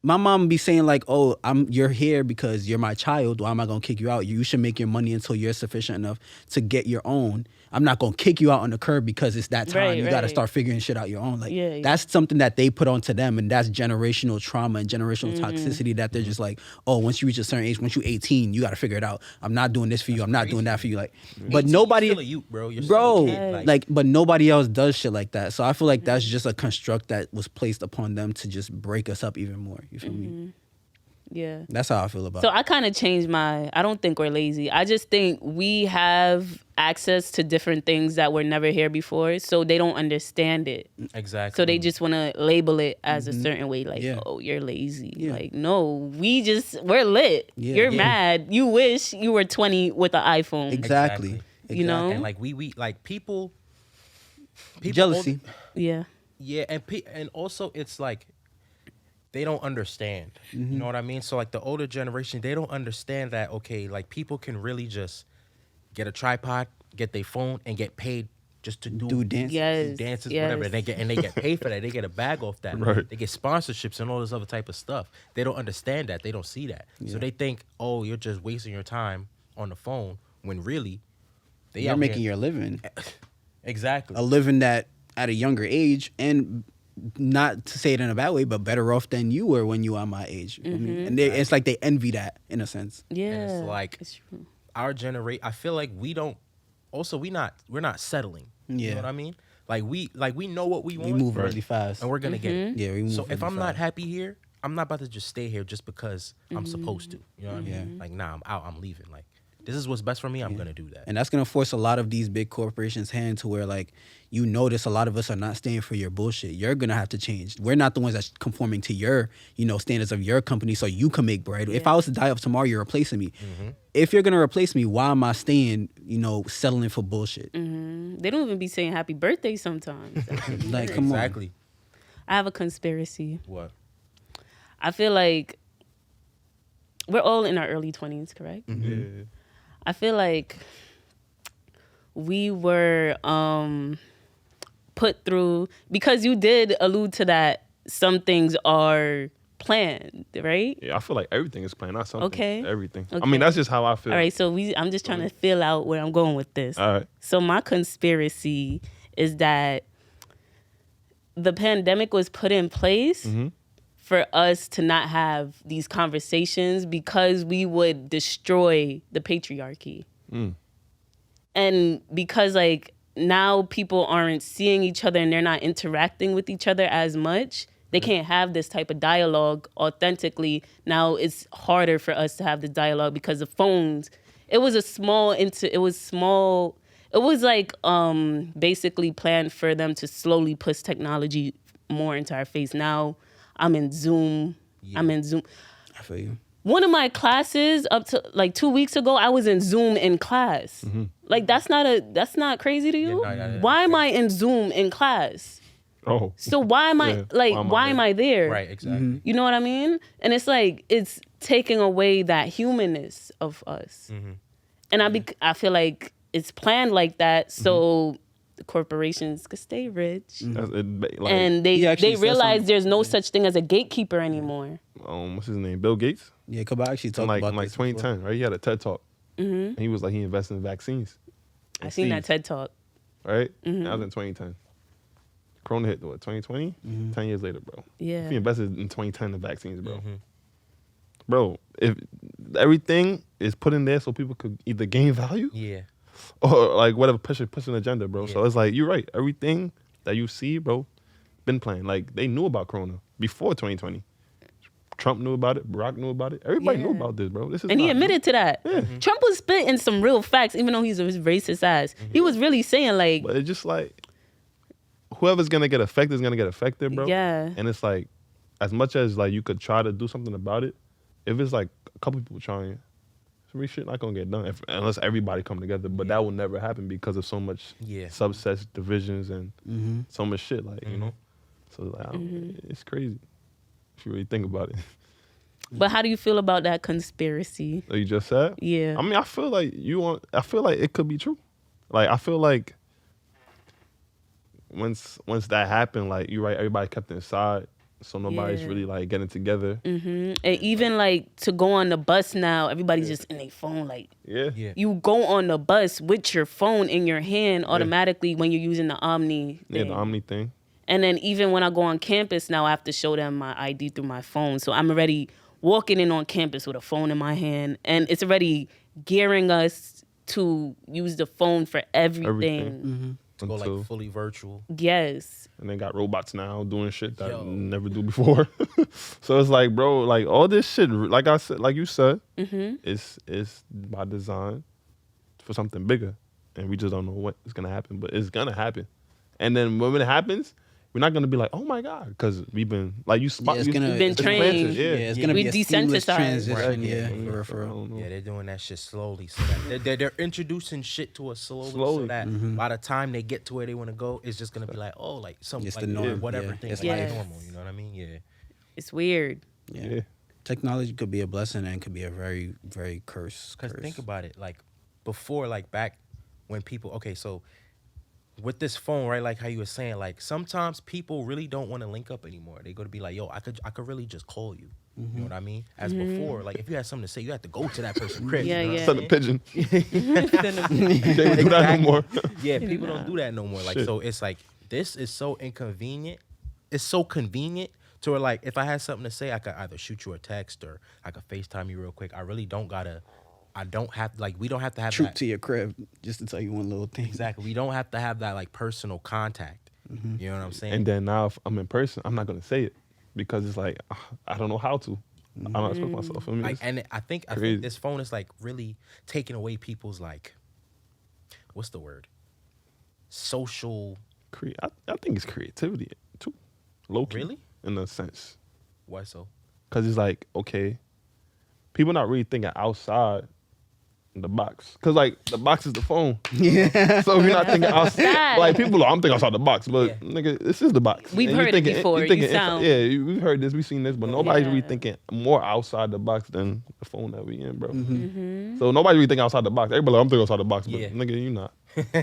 my mom be saying like, oh, you're here because you're my child. Why am I gonna kick you out? You should make your money until you're sufficient enough to get your own. I'm not gonna kick you out on the curb because it's that time. Right, You gotta right. start figuring shit out your own. Like, Yeah. that's something that they put onto them, and that's generational trauma and generational toxicity that they're just like, oh, once you reach a certain age, once you're 18, you gotta figure it out. I'm not doing this for you. I'm not doing that for you. Like, but nobody, You're still a youth, bro. You're bro, still a kid. like, but nobody else does shit like that. So I feel like that's just a construct that was placed upon them to just break us up even more. You feel me? Yeah. That's how I feel about So it. I kind of changed I don't think we're lazy. I just think we have access to different things that were never here before, so they don't understand it. Exactly. So they just want to label it as a certain way, like, Yeah. oh, you're lazy. Yeah. Like, no, we're lit. Yeah. You're Yeah. mad. You wish you were 20 with an iPhone. Exactly. You know? And like we like people Jealousy. Yeah. Yeah, and also it's like they don't understand. You know what I mean? So like the older generation, they don't understand that, okay, like people can really just get a tripod, get their phone, and get paid just to Do dance. Yes. dances, yes. whatever. And they get paid for that. They get a bag off that. Right. They get sponsorships and all this other type of stuff. They don't understand that. They don't see that. So they think, oh, you're just wasting your time on the phone, when really they You're out making here- your living. exactly. A living that at a younger age, and not to say it in a bad way, but better off than you were when you were my age. You know what I mean? And it's like they envy that in a sense. Yeah. And it's like It's true. our generation. I feel like we don't. Also, we're not settling. You Yeah. know what I mean? Like we know what we want. We move really fast. and we're gonna get it. Yeah, we move So if really I'm not fast. happy here, I'm not about to just stay here just because I'm supposed to. You know what I mean? Yeah. Like, nah, I'm out. I'm leaving. Like, this is what's best for me. I'm gonna do that. And that's gonna force a lot of these big corporations' hand to where, like, you notice a lot of us are not staying for your bullshit. You're gonna have to change. We're not the ones that's conforming to your, standards of your company so you can make bread. If I was to die up tomorrow, you're replacing me. If you're gonna replace me, why am I staying, settling for bullshit? They don't even be saying happy birthday sometimes. Like, come on. Exactly. I have a conspiracy. What? I feel like we're all in our early 20s, correct? Yeah. I feel like we were put through, because you did allude to that, some things are planned, right? Yeah, I feel like everything is planned, not something. Okay. Everything. I Okay. mean, that's just how I feel. All right, so I'm just trying to feel out where I'm going with this. All right. So my conspiracy is that the pandemic was put in place for us to not have these conversations because we would destroy the patriarchy. And because like now people aren't seeing each other and they're not interacting with each other as much, they can't have this type of dialogue authentically. Now it's harder for us to have the dialogue because the phones, it was like basically planned for them to slowly push technology more into our face. Now I'm in Zoom. I feel you. One of my classes up to like 2 weeks ago, I was in Zoom in class. Like that's not crazy to you? Yeah, no, Why am I in Zoom in class? Oh. So why am I Yeah, why am I there? Right, exactly. You know what I mean? And it's like it's taking away that humanness of us. And I feel like it's planned like that so the corporations could stay rich. And He they actually said realize something- there's no such thing as a gatekeeper anymore. What's his name? Bill Gates. Yeah, KABA actually In talked like about in like this 2010, right? He had a TED talk. And he was like he invested in vaccines. I and seen that seeds, TED talk. Right? That was in 2010. Corona hit what? 2020. 10 years later, bro. Yeah. If he invested in 2010 in vaccines, bro. Bro, if everything is put in there so people could either gain value Yeah. or like whatever push an agenda, bro. So Yeah. it's like you're right. Everything that you see, bro, been planned. Like they knew about Corona before 2020. Trump knew about it. Barack knew about it. Everybody knew Yeah. about this, bro. This is And he not- admitted to that. Yeah. Trump was spitting some real facts, even though he's a racist ass. He was really saying like, But it's just like whoever's gonna get affected is gonna get affected, bro. Yeah. And it's like as much as like you could try to do something about it, if it's like a couple people trying, some shit not gonna get done unless everybody come together. But that will never happen because of so much subsets, divisions, and so much shit. Like you know, so like, it's crazy if you really think about it. but how do you feel about that conspiracy? Like you just said. Yeah. I mean, I feel like I feel like it could be true. Like I feel like once that happened, like you're right, everybody kept inside, so nobody's Yeah. really like getting together. And even like to go on the bus now, everybody's just in their phone. Like Yeah. Yeah. you go on the bus with your phone in your hand automatically when you're using the Omni Yeah, thing. the Omni thing. And then even when I go on campus now, I have to show them my ID through my phone. So I'm already walking in on campus with a phone in my hand, and it's already gearing us to use the phone for everything. To go Until- like fully virtual. Yes. And they got robots now doing shit that Yo. never do before. So it's like, bro, like all this shit, like I said, like you said, it's by design for something bigger, and we just don't know what is gonna happen, but it's gonna happen. And then when it happens, we're not gonna be like, oh my god, because we've been like you spot. it's you- gonna- We've been it's trained. planted, Yeah, it's gonna We be a seamless desensitized. transition. Right. Yeah, Yeah. for I real. don't know. Yeah, they're doing that shit slowly. So that they're introducing shit to us slowly. Slowly. So that by the time they get to where they want to go, it's just gonna be like, oh, like some It's like the norm. whatever Yeah. thing It's is like life. normal. You know what I mean? Yeah. It's weird. Yeah. Technology could be a blessing and could be a very, very curse. Because think about it, like before, like back when people, okay, so with this phone, right, like how you were saying, like sometimes people really don't want to link up anymore. They go to be like, yo, I could really just call you. You know what I mean? As before, like if you had something to say, you had to go to that person's crib. Yeah, you know yeah. Send a pigeon. Instead of- They don't do that no more. Yeah, people don't do that no more. Like, Shit. so it's like, this is so inconvenient. It's so convenient to where, like, if I had something to say, I could either shoot you a text or I could FaceTime you real quick. I really don't gotta, I don't have, like, we don't have to have Troop that. to your crib just to tell you one little thing. Exactly. We don't have to have that, like, personal contact. You know what I'm saying? And then now if I'm in person, I'm not gonna say it because it's like I don't know how to. I'm not express myself. I mean, Like, it's and I think crazy. this phone is, like, really taking away people's, like, what's the word? Social, I think it's creativity too. Low key, Really? in a sense. why so? Because it's like, okay, people not really thinking outside the box. Because, like, the box is the phone. Yeah. So if you're not thinking outside, Sad. like, people are, I'm thinking outside the box. But, Yeah. nigga, this is the box. We've And you heard it thinking- before. thinking You inside- sound- Yeah, we've heard this, we've seen this, but nobody's really Yeah. thinking more outside the box than the phone that we in, bro. So nobody's really thinking outside the box. Everybody like, I'm thinking outside the box, but Yeah. nigga, you not.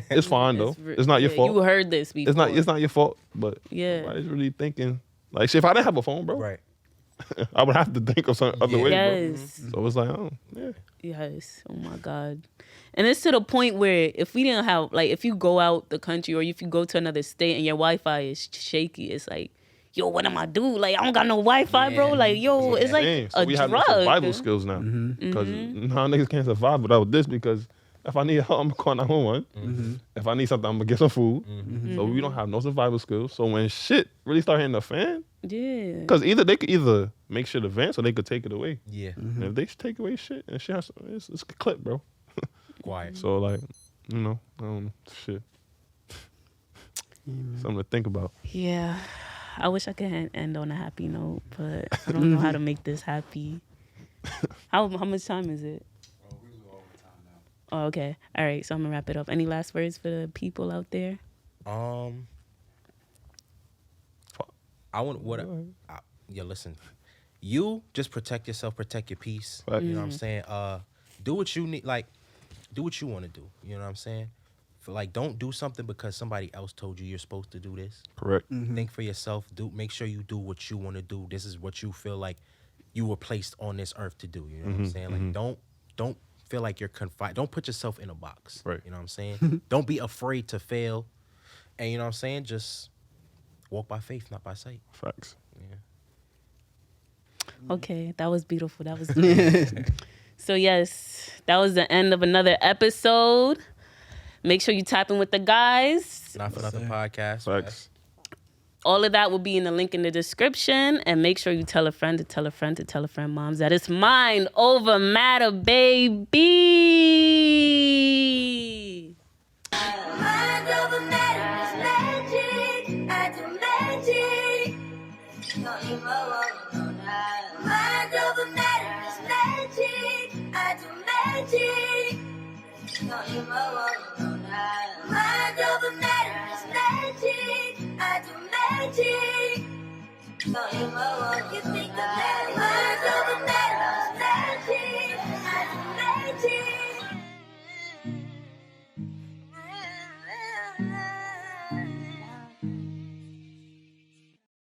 It's fine, though. re- It's not your yeah, fault. You heard this before. It's not your fault, but Yeah. nobody's really thinking. Like, shit, if I didn't have a phone, bro, Right. I would have to think of some other Yeah. way, Yes. bro. So it's like, oh, yeah. Yes. Oh my God. And it's to the point where if we didn't have, like, if you go out the country or if you go to another state and your Wi-Fi is shaky, it's like, yo, what am I do? Like, I don't got no Wi-Fi, bro. Yeah. Like, yo, it's like Damn, so a we have no drug. survival skills now. Because now niggas can't survive without this because if I need help, I'm calling 911. If I need something, I'm going to get some food. So we don't have no survival skills. So when shit really start hitting the fan, Yeah. because they could either make shit advance or they could take it away. Yeah. And if they take away shit, and shit has, it's a clip, bro. Quiet. So, like, you know, I don't know. Shit. Something to think about. Yeah. I wish I could end on a happy note, but I don't know how to make this happy. How much time is it? Oh, okay. All right. So I'm going to wrap it up. Any last words for the people out there? I think, I think this phone is like really, really, really taking away people's like, I don't know, like, personal contact. You know what I mean? As before, like, if you had something to say, you had to go to that person's crib. You know what I mean? As before, like, people not really thinking outside the box. They go to be like, yo, I could really just call you. You know what I mean? Oh, okay. Um, Listen. You just protect yourself, protect your peace. Right. You know what I'm saying? Do what you need, like, do what you want to do. You know what I'm saying? Don't do something because somebody else told you you're supposed to do this. Correct. Think for yourself. Make sure you do what you want to do. This is what you feel like you were placed on this earth to do. You know what I'm saying? Like, don't feel like you're confined. Don't put yourself in a box. Right. You know what I'm saying? Don't be afraid to fail. And you know what I'm saying? Just walk by faith, not by sight. Facts. Yeah. Okay, that was beautiful. That was beautiful. So yes, that was the end of another episode. Make sure you tap in with the guys. Not for Nothing podcast. Facts. All of that will be in the link in the description. And make sure you tell a friend to tell a friend to tell a friend, moms, that it's mind over matter, baby. Mind over matter is magic. I do magic. Don't need more, no, nah. Mind over matter is magic. I do magic. Don't need more, no, nah. Mind over matter is magic. I do magic. Don't need more.